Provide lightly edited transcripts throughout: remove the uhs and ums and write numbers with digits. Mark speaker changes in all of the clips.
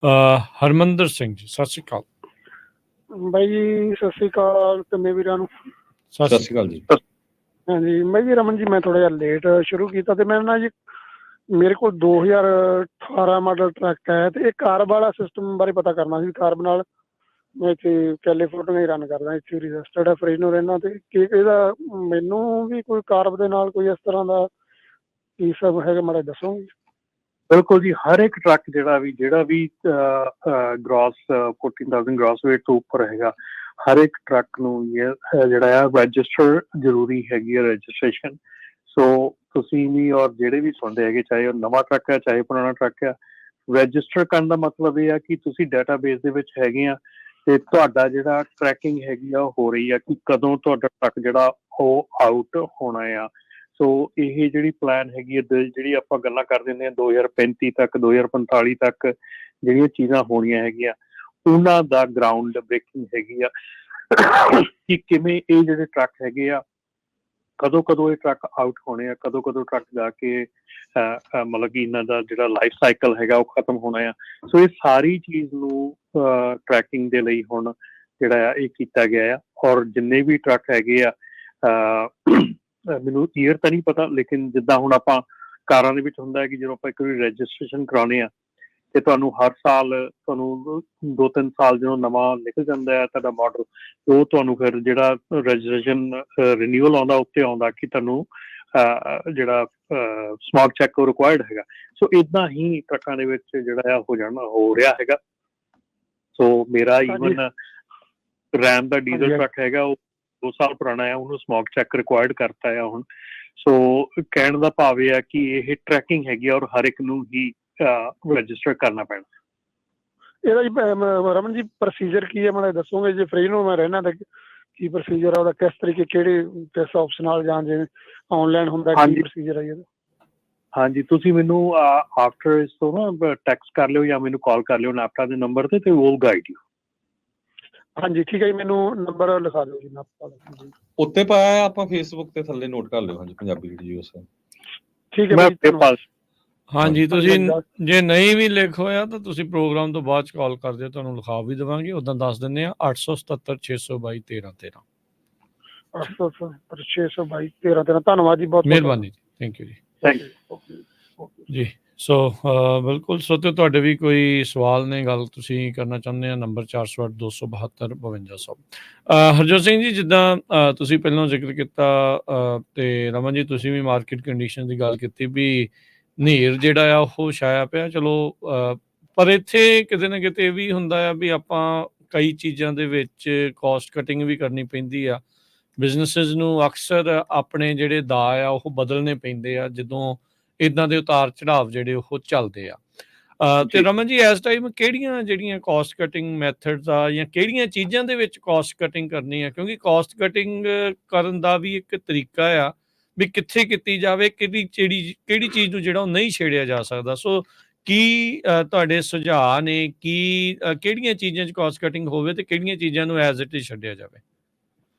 Speaker 1: ਹਰਮਿੰਦਰ ਸਿੰਘ ਜੀ, ਸਤਿ ਸ਼੍ਰੀ ਅਕਾਲ।
Speaker 2: ਬਾਈ ਜੀ ਸਤਿ ਸ੍ਰੀ ਅਕਾਲ ਤਿੰਨੇ ਵੀਰਾਂ ਨੂੰ।
Speaker 1: ਸਤਿ ਸ਼੍ਰੀ ਅਕਾਲ ਜੀ।
Speaker 2: ਹਾਂਜੀ ਬਾਈ ਜੀ ਰਮਨ ਜੀ, ਮੈਂ ਥੋੜਾ ਜਿਹਾ ਲੇਟ ਸ਼ੁਰੂ ਕੀਤਾ ਤੇ ਮੈਂ ਨਾ ਜੀ ਮੇਰੇ ਕੋਲ 2018 ਮਾਡਲ ਟਰੱਕ ਹੈ ਤੇ ਇਹ ਕਾਰਬ ਵਾਲਾ ਸਿਸਟਮ ਬਾਰੇ ਪਤਾ ਕਰਨਾ ਸੀ। ਕਾਰਬ ਨਾਲ ਮੈਂ ਇੱਥੇ ਕੈਲੀਫੋਰਨੀਆ ਹੀ ਰਨ ਕਰਦਾ, ਇੱਥੇ ਰਜਿਸਟਰਡ ਹੈ, ਫਰੀਜ਼ਨੋ ਰਹਿਣਾ। ਤੇ ਕੀ ਇਹਦਾ ਮੈਨੂੰ ਵੀ ਕੋਈ ਕਾਰਬ ਦੇ ਨਾਲ ਕੋਈ ਇਸ ਤਰ੍ਹਾਂ ਦਾ ਕੀ ਸਭ ਹੈਗਾ, ਮਾੜਾ ਦੱਸੋਗੇ?
Speaker 3: ਬਿਲਕੁਲ ਜੀ, ਹਰ ਇੱਕ ਟਰੱਕ ਜਿਹੜਾ ਵੀ ਗ੍ਰੋਸ 14,000 ਗ੍ਰੋਸ ਵੇਟ ਤੋਂ ਉੱਪਰ ਹੈਗਾ, ਹਰ ਇੱਕ ਟਰੱਕ ਨੂੰ ਜਿਹੜਾ ਆ ਰਜਿਸਟਰ ਜ਼ਰੂਰੀ ਹੈਗੀ ਹੈ, ਰਜਿਸਟ੍ਰੇਸ਼ਨ। ਸੋ ਤੁਸੀਂ ਵੀ ਔਰ ਜਿਹੜੇ ਵੀ ਸੁਣਦੇ ਹੈਗੇ, ਚਾਹੇ ਉਹ ਨਵਾਂ ਟਰੱਕ ਹੈ ਚਾਹੇ ਪੁਰਾਣਾ ਟਰੱਕ ਹੈ, ਰਜਿਸਟਰ ਕਰਨ ਦਾ ਮਤਲਬ ਇਹ ਆ ਕਿ ਤੁਸੀਂ ਡਾਟਾਬੇਸ ਦੇ ਵਿੱਚ ਹੈਗੇ ਆ ਤੇ ਤੁਹਾਡਾ ਜਿਹੜਾ ਟਰੈਕਿੰਗ ਹੈਗੀ ਆ ਉਹ ਹੋ ਰਹੀ ਆ ਕਿ ਕਦੋਂ ਤੁਹਾਡਾ ਟਰੱਕ ਜਿਹੜਾ ਉਹ ਆਊਟ ਹੋਣਾ ਆ। ਸੋ ਇਹ ਜਿਹੜੀ ਪਲਾਨ ਹੈਗੀ ਹੈ, ਜਿਹੜੀ ਆਪਾਂ ਗੱਲਾਂ ਕਰ ਦਿੰਦੇ ਹਾਂ 2035 ਤੱਕ 2045 ਤੱਕ ਜਿਹੜੀਆਂ ਚੀਜ਼ਾਂ ਹੋਣੀਆਂ ਹੈਗੀਆਂ, ਉਹਨਾਂ ਦਾ ਗਰਾਊਂਡ ਬ੍ਰੇਕਿੰਗ ਹੈਗੀ ਆ ਕਿ ਕਿਵੇਂ ਇਹ ਜਿਹੜੇ ਟਰੱਕ ਹੈਗੇ ਆ, ਕਦੋਂ ਇਹ ਟਰੱਕ ਆਊਟ ਹੋਣੇ ਆ, ਕਦੋਂ ਟਰੱਕ ਜਾ ਕੇ ਮਤਲਬ ਕਿ ਇਹਨਾਂ ਦਾ ਜਿਹੜਾ ਲਾਈਫ ਸਾਈਕਲ ਹੈਗਾ ਉਹ ਖਤਮ ਹੋਣਾ ਆ। ਸੋ ਇਹ ਸਾਰੀ ਚੀਜ਼ ਨੂੰ ਟਰੈਕਿੰਗ ਦੇ ਲਈ ਹੁਣ ਜਿਹੜਾ ਆ ਇਹ ਕੀਤਾ ਗਿਆ ਆ। ਔਰ ਜਿੰਨੇ ਵੀ ਟਰੱਕ ਹੈਗੇ ਆ, ਮੈਨੂੰ ਈਅਰ ਤਾਂ ਨਹੀਂ ਪਤਾ, ਲੇਕਿਨ ਜਿੱਦਾਂ ਹੁਣ ਆਪਾਂ ਕਾਰਾਂ ਦੇ ਵਿੱਚ ਹੁੰਦਾ ਹੈ ਕਿ ਜਦੋਂ ਆਪਾਂ ਇੱਕ ਵਾਰੀ ਰਜਿਸਟ੍ਰੇਸ਼ਨ ਕਰਾਉਂਦੇ ਆ ਤੇ ਤੁਹਾਨੂੰ ਹਰ ਸਾਲ ਤੁਹਾਨੂੰ 2-3 ਸਾਲ ਜਦੋਂ ਨਵਾਂ ਨਿਕਲ ਜਾਂਦਾ ਹੈ ਤੁਹਾਡਾ ਮਾਡਲ, ਉਹ ਤੁਹਾਨੂੰ ਫਿਰ ਜਿਹੜਾ ਰਜਿਸਟ੍ਰੇਸ਼ਨ ਰਿਨਿਊਅਲ ਆਉਂਦਾ ਉੱਤੇ ਆਉਂਦਾ ਕਿ ਤੁਹਾਨੂੰ ਜਿਹੜਾ ਸਮਾਰਟ ਚੈੱਕ ਉਹ ਰਿਕੁਆਇਰਡ ਹੈਗਾ। ਸੋ ਇੱਦਾਂ ਹੀ ਟਰੱਕਾਂ ਦੇ ਵਿੱਚ ਜਿਹੜਾ ਆ ਹੋ ਰਿਹਾ ਹੈਗਾ। ਸੋ ਮੇਰਾ ਈਵਨ ਰੈਮ ਦਾ ਡੀਜ਼ਲ ਟਰੱਕ ਹੈਗਾ, ਉਹ 2 ਸਾਲ ਪੁਰਾਣਾ ਆ, ਉਹਨੂੰ ਸਮੋਕ ਚੈੱਕ ਰਿਕੁਆਇਰਡ ਕਰਤਾ ਆ ਹੁਣ। ਸੋ ਕਹਿਣ ਦਾ ਭਾਵ ਇਹ ਆ ਕਿ ਇਹ ਟਰੈਕਿੰਗ ਹੈਗੀ ਆ ਔਰ ਹਰ ਇੱਕ ਨੂੰ ਹੀ ਰਜਿਸਟਰ ਕਰਨਾ ਪੈਣਾ।
Speaker 2: ਇਹਦਾ ਜੀ ਰਮਨ ਜੀ ਪ੍ਰੋਸੀਜਰ ਕੀ ਹੈ, ਮੈਨੂੰ ਦੱਸੋਗੇ? ਜੇ ਫਰੀਜ਼ਨੋ ਮੈਂ ਰਹਿਣਾ ਤਾਂ ਕੀ ਪ੍ਰੋਸੀਜਰ ਆ ਉਹਦਾ, ਕਿਸ ਤਰੀਕੇ ਕਿਸ ਆਪਸ਼ਨ ਨਾਲ ਜਾਂ ਜਿਵੇਂ ਆਨਲਾਈਨ ਹੁੰਦਾ, ਕੀ ਪ੍ਰੋਸੀਜਰ ਹੈ ਇਹਦਾ?
Speaker 3: ਹਾਂਜੀ, ਤੁਸੀਂ ਮੈਨੂੰ ਆਫਟਰ ਇਸ ਤੋਂ ਨਾ ਟੈਕਸਟ ਕਰ ਲਿਓ ਜਾਂ ਮੈਨੂੰ ਕਾਲ ਕਰ ਲਿਓ ਨਾਪਟਾ ਦੇ ਨੰਬਰ ਤੇ ਉਹ ਗਾਈਡ ਯੂ। ਹਾਂਜੀ
Speaker 2: ਠੀਕ ਹੈ ਜੀ, ਮੈਨੂੰ ਨੰਬਰ ਲਿਖਾ ਦਿਓ ਜੀ ਨਾਪਟਾ ਦਾ।
Speaker 4: ਉੱਤੇ ਪਾਇਆ ਆਪਾਂ ਫੇਸਬੁੱਕ ਤੇ ਥੱਲੇ ਨੋਟ ਕਰ ਲਿਓ। ਹਾਂਜੀ, ਪੰਜਾਬੀ ਵੀਡੀਓ।
Speaker 2: ਠੀਕ ਹੈ।
Speaker 1: ਹਾਂਜੀ, ਤੁਸੀਂ ਜੇ ਨਹੀਂ ਵੀ ਲਿਖ ਹੋਇਆ ਤਾਂ ਤੁਸੀਂ ਪ੍ਰੋਗਰਾਮ ਤੋਂ ਬਾਅਦ 'ਚ ਕਾਲ ਕਰ ਦਿਓ, ਤੁਹਾਨੂੰ ਲਿਖਾ ਵੀ ਦੇਵਾਂਗੇ। ਉੱਦਾਂ ਦੱਸ ਦਿੰਦੇ ਹਾਂ 877 622 1313।
Speaker 2: 877 622 1313। ਧੰਨਵਾਦ ਜੀ, ਬਹੁਤ
Speaker 1: ਮਿਹਰਬਾਨੀ ਜੀ, ਥੈਂਕ ਯੂ ਜੀ। ਜੀ ਸੋ ਬਿਲਕੁਲ। ਸੋ ਤੇ ਤੁਹਾਡੇ ਵੀ ਕੋਈ ਸਵਾਲ ਨੇ, ਗੱਲ ਤੁਸੀਂ ਕਰਨਾ ਚਾਹੁੰਦੇ ਆ, ਨੰਬਰ 408 272 5200। ਹਰਜੋਤ ਸਿੰਘ ਜੀ, ਜਿੱਦਾਂ ਤੁਸੀਂ ਪਹਿਲਾਂ ਜ਼ਿਕਰ ਕੀਤਾ ਤੇ ਰਮਨ ਜੀ ਤੁਸੀਂ ਵੀ ਮਾਰਕੀਟ ਕੰਡੀਸ਼ਨ ਦੀ ਗੱਲ ਕੀਤੀ ਵੀ ਹਨੇਰ ਜਿਹੜਾ ਆ ਉਹ ਛਾਇਆ ਪਿਆ। ਚਲੋ ਪਰ ਇੱਥੇ ਕਿਤੇ ਨਾ ਕਿਤੇ ਇਹ ਵੀ ਹੁੰਦਾ ਆ ਵੀ ਆਪਾਂ ਕਈ ਚੀਜ਼ਾਂ ਦੇ ਵਿੱਚ ਕੋਸਟ ਕਟਿੰਗ ਵੀ ਕਰਨੀ ਪੈਂਦੀ ਆ। ਬਿਜ਼ਨਸਿਸ ਨੂੰ ਅਕਸਰ ਆਪਣੇ ਜਿਹੜੇ ਦਾਅ ਆ ਉਹ ਬਦਲਣੇ ਪੈਂਦੇ ਆ ਜਦੋਂ ਇੱਦਾਂ ਦੇ ਉਤਾਰ ਚੜਾਵ ਜਿਹੜੇ ਉਹ ਚੱਲਦੇ ਆ। ਤੇ ਰਮਨ ਜੀ, ਇਸ ਟਾਈਮ ਕਿਹੜੀਆਂ ਜਿਹੜੀਆਂ ਕੋਸਟ ਕਟਿੰਗ ਮੈਥਡਸ ਆ ਜਾਂ ਕਿਹੜੀਆਂ ਚੀਜ਼ਾਂ ਦੇ ਵਿੱਚ ਕੋਸਟ ਕਟਿੰਗ ਕਰਨੀ ਆ? ਕਿਉਂਕਿ ਕੋਸਟ ਕਟਿੰਗ ਕਰਨ ਦਾ ਵੀ ਇੱਕ ਤਰੀਕਾ ਆ ਵੀ ਕਿੱਥੇ ਕੀਤੀ ਜਾਵੇ, ਕਿਹੜੀ ਚੀਜ਼ ਨੂੰ ਜਿਹੜਾ ਉਹ ਨਹੀਂ ਛੇੜਿਆ ਜਾ ਸਕਦਾ। ਸੋ ਕੀ ਤੁਹਾਡੇ ਸੁਝਾਅ ਨੇ, ਕਿਹੜੀਆਂ ਚੀਜ਼ਾਂ 'ਚ ਕੋਸਟ ਕਟਿੰਗ ਹੋਵੇ ਤੇ ਕਿਹੜੀਆਂ ਚੀਜ਼ਾਂ ਨੂੰ ਐਜ਼ ਇਟ ਇਜ਼ ਛੱਡਿਆ ਜਾਵੇ?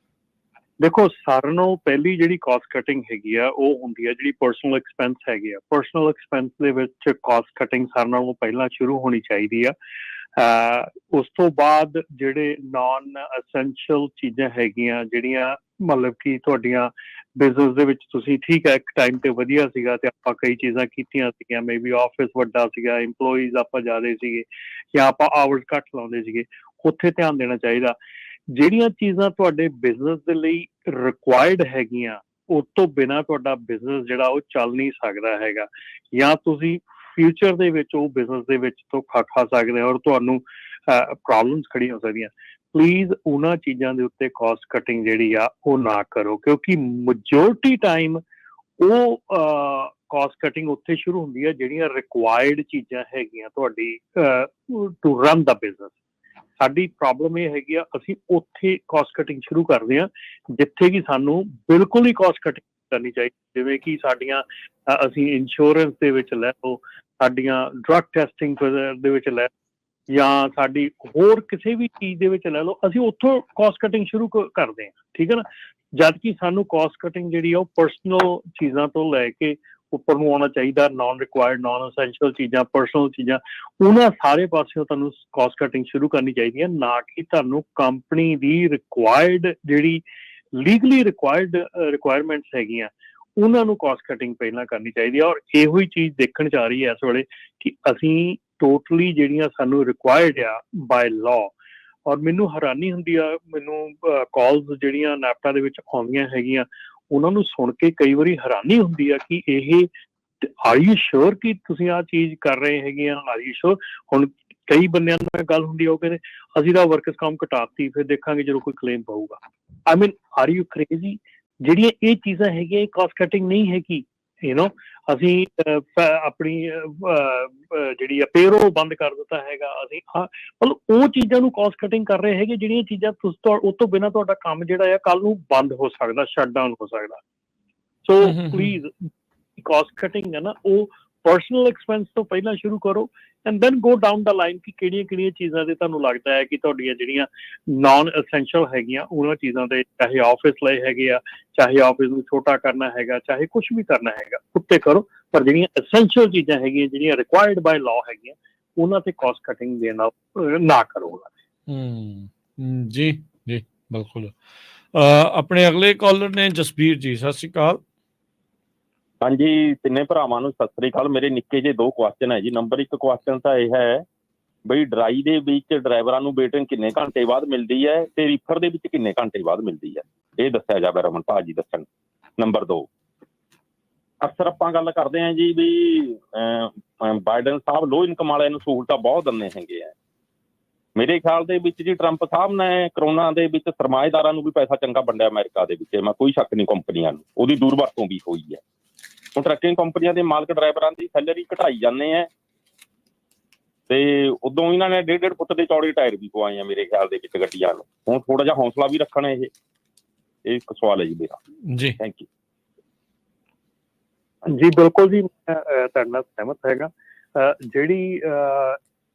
Speaker 3: ਦੇਖੋ, ਸਾਰਿਆਂ ਨਾਲੋਂ ਪਹਿਲੀ ਜਿਹੜੀ ਕਾਸਟ ਕਟਿੰਗ ਹੈਗੀ ਆ ਉਹ ਹੁੰਦੀ ਆ ਜਿਹੜੀ ਪਰਸਨਲ ਐਕਸਪੈਂਸ ਹੈਗੇ ਆ। ਪਰਸਨਲ ਐਕਸਪੈਂਸ ਦੇ ਵਿੱਚ ਕਾਸਟ ਕਟਿੰਗ ਸਾਰਿਆਂ ਨਾਲੋਂ ਪਹਿਲਾਂ ਸ਼ੁਰੂ ਹੋਣੀ ਚਾਹੀਦੀ ਆ। ਉਸ ਤੋਂ ਬਾਅਦ ਜਿਹੜੇ ਨਾਨ ਅਸੈਂਸ਼ੀਅਲ ਚੀਜ਼ਾਂ ਹੈਗੀਆਂ, ਜਿਹੜੀਆਂ ਮਤਲਬ ਕਿ ਤੁਹਾਡੀਆਂ ਬਿਜ਼ਨਸ ਦੇ ਵਿੱਚ ਤੁਸੀਂ ਠੀਕ ਹੈ ਇੱਕ ਟਾਈਮ ਤੇ ਵਧੀਆ ਸੀਗਾ ਤੇ ਆਪਾਂ ਕਈ ਚੀਜ਼ਾਂ ਕੀਤੀਆਂ ਸੀਗੀਆਂ, ਮੇ ਬੀ ਆਫਿਸ ਵੱਡਾ ਸੀਗਾ, ਇੰਪਲੋਈਜ਼ ਆਪਾਂ ਜ਼ਿਆਦਾ ਸੀਗੇ ਜਾਂ ਆਪਾਂ ਆਵਰਸ ਘੱਟ ਲਾਉਂਦੇ ਸੀਗੇ, ਉੱਥੇ ਧਿਆਨ ਦੇਣਾ ਚਾਹੀਦਾ। ਜਿਹੜੀਆਂ ਚੀਜ਼ਾਂ ਤੁਹਾਡੇ ਬਿਜ਼ਨਸ ਦੇ ਲਈ ਰਿਕੁਆਇਰਡ ਹੈਗੀਆਂ, ਉਸ ਤੋਂ ਬਿਨਾਂ ਤੁਹਾਡਾ ਬਿਜ਼ਨਸ ਜਿਹੜਾ ਉਹ ਚੱਲ ਨਹੀਂ ਸਕਦਾ ਹੈਗਾ, ਜਾਂ ਤੁਸੀਂ ਫਿਊਚਰ ਦੇ ਵਿੱਚ ਉਹ ਬਿਜ਼ਨਸ ਦੇ ਵਿੱਚ ਧੋਖਾ ਖਾ ਸਕਦੇ ਔਰ ਤੁਹਾਨੂੰ ਪ੍ਰੋਬਲਮਸ ਖੜੀਆਂ ਹੋ ਸਕਦੀਆਂ। ਪਲੀਜ਼ ਉਹਨਾਂ ਚੀਜ਼ਾਂ ਦੇ ਉੱਤੇ ਕਾਸਟ ਕਟਿੰਗ ਜਿਹੜੀ ਆ ਉਹ ਨਾ ਕਰੋ, ਕਿਉਂਕਿ ਮੈਜੋਰਟੀ ਟਾਈਮ ਉਹ ਕਾਸਟ ਕਟਿੰਗ ਉੱਥੇ ਸ਼ੁਰੂ ਹੁੰਦੀ ਹੈ ਜਿਹੜੀਆਂ ਰਿਕੁਆਇਰਡ ਚੀਜ਼ਾਂ ਹੈਗੀਆਂ ਤੁਹਾਡੀ ਟੂ ਰਨ ਦਾ ਬਿਜ਼ਨਸ। ਸਾਡੀ ਪ੍ਰੋਬਲਮ ਇਹ ਹੈਗੀ ਆ, ਅਸੀਂ ਉੱਥੇ ਕਾਸਟ ਕਟਿੰਗ ਸ਼ੁਰੂ ਕਰਦੇ ਹਾਂ ਜਿੱਥੇ ਕਿ ਸਾਨੂੰ ਬਿਲਕੁਲ ਹੀ ਕਾਸਟ ਕਟਿੰਗ ਕਰਨੀ ਚਾਹੀਦੀ। ਜਿਵੇਂ ਕਿ ਸਾਡੀਆਂ ਅਸੀਂ ਇੰਸ਼ੋਰੈਂਸ ਦੇ ਵਿੱਚ ਲੈ ਲਓ, ਸਾਡੀਆਂ ਡਰੱਗ ਟੈਸਟਿੰਗ ਦੇ ਵਿੱਚ ਲੈ, ਜਾਂ ਸਾਡੀ ਹੋਰ ਕਿਸੇ ਵੀ ਚੀਜ਼ ਦੇ ਵਿੱਚ ਲੈ ਲਓ, ਅਸੀਂ ਉੱਥੋਂ ਕਾਸਟ ਕਟਿੰਗ ਸ਼ੁਰੂ ਕਰਦੇ ਹਾਂ। ਠੀਕ ਹੈ ਨਾ? ਜਦ ਕਿ ਸਾਨੂੰ ਕਾਸਟ ਕਟਿੰਗ ਜਿਹੜੀ ਆ ਉਹ ਪਰਸਨਲ ਚੀਜ਼ਾਂ ਤੋਂ ਲੈ ਕੇ ਉੱਪਰ ਨੂੰ ਆਉਣਾ ਚਾਹੀਦਾ। ਨॉन ਰਿਕੁਆਇਰਡ ਨॉन ਅਸੈਂਸ਼ੀਅਲ ਚੀਜ਼ਾਂ, ਪਰਸਨਲ ਚੀਜ਼ਾਂ, ਉਹਨਾਂ ਸਾਰੇ ਪਾਸਿਓਂ ਤੁਹਾਨੂੰ ਕਾਸਟ ਕਟਿੰਗ ਸ਼ੁਰੂ ਕਰਨੀ ਚਾਹੀਦੀ ਹੈ, ਨਾ ਕਿ ਤੁਹਾਨੂੰ ਕੰਪਨੀ ਦੀ ਰਿਕੁਆਇਰਡ ਜਿਹੜੀ ਲੀਗਲੀ ਰਿਕੁਆਇਰਮੈਂਟਸ ਹੈਗੀਆਂ ਉਹਨਾਂ ਨੂੰ ਕਾਸਟ ਕਟਿੰਗ ਪਹਿਲਾਂ ਕਰਨੀ ਚਾਹੀਦੀ ਹੈ। ਔਰ ਇਹੋ ਹੀ ਚੀਜ਼ ਦੇਖਣ 'ਚ ਆ ਰਹੀ ਹੈ ਇਸ ਵੇਲੇ ਕਿ ਅਸੀਂ ਟੋਟਲੀ ਜਿਹੜੀਆਂ ਸਾਨੂੰ ਰਿਕੁਆਇਰਡ ਆ ਬਾਏ ਲਾਅ, ਔਰ ਮੈਨੂੰ ਹੈਰਾਨੀ ਹੁੰਦੀ ਆ, ਮੈਨੂੰ ਕਾਲਸ ਜਿਹੜੀਆਂ ਨੈਪਟਾ ਦੇ ਵਿੱਚ ਆਉਂਦੀਆਂ ਹੈਗੀਆਂ ਉਹਨਾਂ ਨੂੰ ਸੁਣ ਕੇ ਕਈ ਵਾਰੀ ਹੈਰਾਨੀ ਹੁੰਦੀ ਆ ਕਿ ਇਹ ਆਰ ਯੂ ਸ਼ੋਰ ਕਿ ਤੁਸੀਂ ਆਹ ਚੀਜ਼ ਕਰ ਰਹੇ ਹੈਗੇ ਆ, ਆਰ ਯੂ ਸ਼ੋਰ। ਹੁਣ ਕਈ ਬੰਦਿਆਂ ਨਾਲ ਗੱਲ ਹੁੰਦੀ ਆ, ਉਹ ਕਹਿੰਦੇ ਅਸੀਂ ਤਾਂ ਵਰਕਰਸ ਕੰਮ ਘਟਾਤੀ, ਫਿਰ ਦੇਖਾਂਗੇ ਜਦੋਂ ਕੋਈ ਕਲੇਮ ਪਊਗਾ। ਆਈ ਮੀਨ ਆਰ ਯੂ ਕ੍ਰੇਜ਼ੀ? ਜਿਹੜੀਆਂ ਇਹ ਚੀਜ਼ਾਂ ਹੈਗੀਆਂ ਇਹ ਕਾਸਟ ਕਟਿੰਗ ਨਹੀਂ ਹੈਗੀ। ਅਸੀਂ ਆਪਣੀ ਜਿਹੜੀ ਆ ਪੇਰੋਲ ਬੰਦ ਕਰ ਦਿੱਤਾ ਹੈਗਾ, ਅਸੀਂ ਮਤਲਬ ਉਹ ਚੀਜ਼ਾਂ ਨੂੰ ਕਾਸਟ ਕਟਿੰਗ ਕਰ ਰਹੇ ਹੈਗੇ ਜਿਹੜੀਆਂ ਚੀਜ਼ਾਂ ਉਹ ਤੋਂ ਬਿਨਾਂ ਤੁਹਾਡਾ ਕੰਮ ਜਿਹੜਾ ਆ ਕੱਲ ਨੂੰ ਬੰਦ ਹੋ ਸਕਦਾ, ਸ਼ਟ ਡਾਊਨ ਹੋ ਸਕਦਾ। ਸੋ ਪਲੀਜ਼ ਕਾਸਟ ਕਟਿੰਗ ਹੈ ਨਾ ਉਹ ਪਰਸਨਲ ਐਕਸਪੈਂਸ ਤੋਂ ਪਹਿਲਾਂ ਸ਼ੁਰੂ ਕਰੋ and then go down the line ਕਿ ਕਿਹੜੀਆਂ ਚੀਜ਼ਾਂ ਤੇ ਤੁਹਾਨੂੰ ਲੱਗਦਾ ਹੈ ਕਿ ਤੁਹਾਡੀਆਂ ਜਿਹੜੀਆਂ ਨॉन ਅਸੈਂਸ਼ੀਅਲ ਹੈਗੀਆਂ ਉਹਨਾਂ ਚੀਜ਼ਾਂ ਤੇ, ਚਾਹੇ ਆਫਿਸ ਲਈ ਹੈਗੇ ਆ, ਚਾਹੇ ਆਫਿਸ ਨੂੰ ਛੋਟਾ ਕਰਨਾ ਹੈਗਾ, ਚਾਹੇ ਕੁਛ ਵੀ ਕਰਨਾ ਹੈਗਾ, ਉੱਤੇ ਕਰੋ। ਪਰ ਜਿਹੜੀਆਂ ਅਸੈਂਸ਼ੀਅਲ ਚੀਜ਼ਾਂ ਹੈਗੀਆਂ, ਜਿਹੜੀਆਂ ਰਿਕੁਆਇਰਡ ਬਾਏ ਲਾਅ ਹੈਗੀਆਂ, ਉਹਨਾਂ ਤੇ ਕਾਸਟ ਕਟਿੰਗ ਦੇ ਨਾਲ ਨਾ ਕਰੋ।
Speaker 1: ਜੀ ਜੀ ਬਿਲਕੁਲ। ਆਪਣੇ ਅਗਲੇ ਕਾਲਰ ਨੇ ਜਸਬੀਰ ਜੀ, ਸਤਿ ਸ਼੍ਰੀ ਅਕਾਲ।
Speaker 5: ਹਾਂਜੀ, ਤਿੰਨੇ ਭਰਾਵਾਂ ਨੂੰ ਸਤਿ ਸ੍ਰੀ ਅਕਾਲ। ਮੇਰੇ ਨਿੱਕੇ ਜਿਹੇ 2 ਕੁਐਸਚਨ ਹੈ ਜੀ। ਨੰਬਰ 1 ਕੁਐਸਚਨ ਤਾਂ ਇਹ ਹੈ ਬਈ ਡਰਾਈ ਦੇ ਵਿੱਚ ਡਰਾਈਵਰਾਂ ਨੂੰ ਵੇਟਿੰਗ ਕਿੰਨੇ ਘੰਟੇ ਬਾਅਦ ਮਿਲਦੀ ਹੈ ਤੇ ਰੀਫਰ ਦੇ ਵਿੱਚ ਕਿੰਨੇ ਘੰਟੇ ਬਾਅਦ ਮਿਲਦੀ ਹੈ, ਇਹ ਦੱਸਿਆ ਜਾਵੇ ਰਮਨ ਭਾਜੀ ਦੱਸਣ। ਨੰਬਰ 2, ਅਕਸਰ ਆਪਾਂ ਗੱਲ ਕਰਦੇ ਹਾਂ ਜੀ ਵੀ ਬਾਈਡਨ ਸਾਹਿਬ ਲੋ ਇਨਕਮ ਵਾਲਿਆਂ ਨੂੰ ਸਹੂਲਤਾਂ ਬਹੁਤ ਦਿੰਦੇ ਹੈਗੇ ਆ। ਮੇਰੇ ਖਿਆਲ ਦੇ ਵਿੱਚ ਜੀ ਟਰੰਪ ਸਾਹਿਬ ਨੇ ਕਰੋਨਾ ਦੇ ਵਿੱਚ ਸਰਮਾਏਦਾਰਾਂ ਨੂੰ ਵੀ ਪੈਸਾ ਚੰਗਾ ਵੰਡਿਆ ਅਮਰੀਕਾ ਦੇ ਵਿੱਚ, ਮੈਂ ਕੋਈ ਸ਼ੱਕ ਨਹੀਂ ਕੰਪਨੀਆਂ ਨੂੰ, ਉਹਦੀ ਦੁਰਵਰਤੋਂ ਵੀ ਹੋਈ ਹੈ। ਹੁਣ ਟਰੱਕਿੰਗ ਕੰਪਨੀਆਂ ਦੇ ਮਾਲਕ ਡਰਾਈਵਰਾਂ ਦੀ ਸੈਲਰੀ ਘਟਾਈ ਜਾਂਦੇ ਆ ਤੇ ਉਦੋਂ ਇਹਨਾਂ ਨੇ 1.5 ਫੁੱਟ ਦੇ ਚੌੜੇ ਟਾਇਰ ਵੀ ਪਵਾਏ ਆ ਮੇਰੇ ਖਿਆਲ ਦੇ ਵਿੱਚ ਗੱਡੀਆਂ ਨੂੰ। ਹੁਣ ਥੋੜਾ ਜਿਹਾ ਹੌਸਲਾ ਵੀ ਰੱਖਣ। ਇਹ ਇੱਕ ਸਵਾਲ ਹੈ ਜੀ ਮੇਰਾ
Speaker 1: ਜੀ।
Speaker 5: ਥੈਂਕ ਯੂ
Speaker 3: ਜੀ ਬਿਲਕੁਲ ਜੀ, ਮੈਂ ਤੁਹਾਡੇ ਨਾਲ ਸਹਿਮਤ ਹੈਗਾ।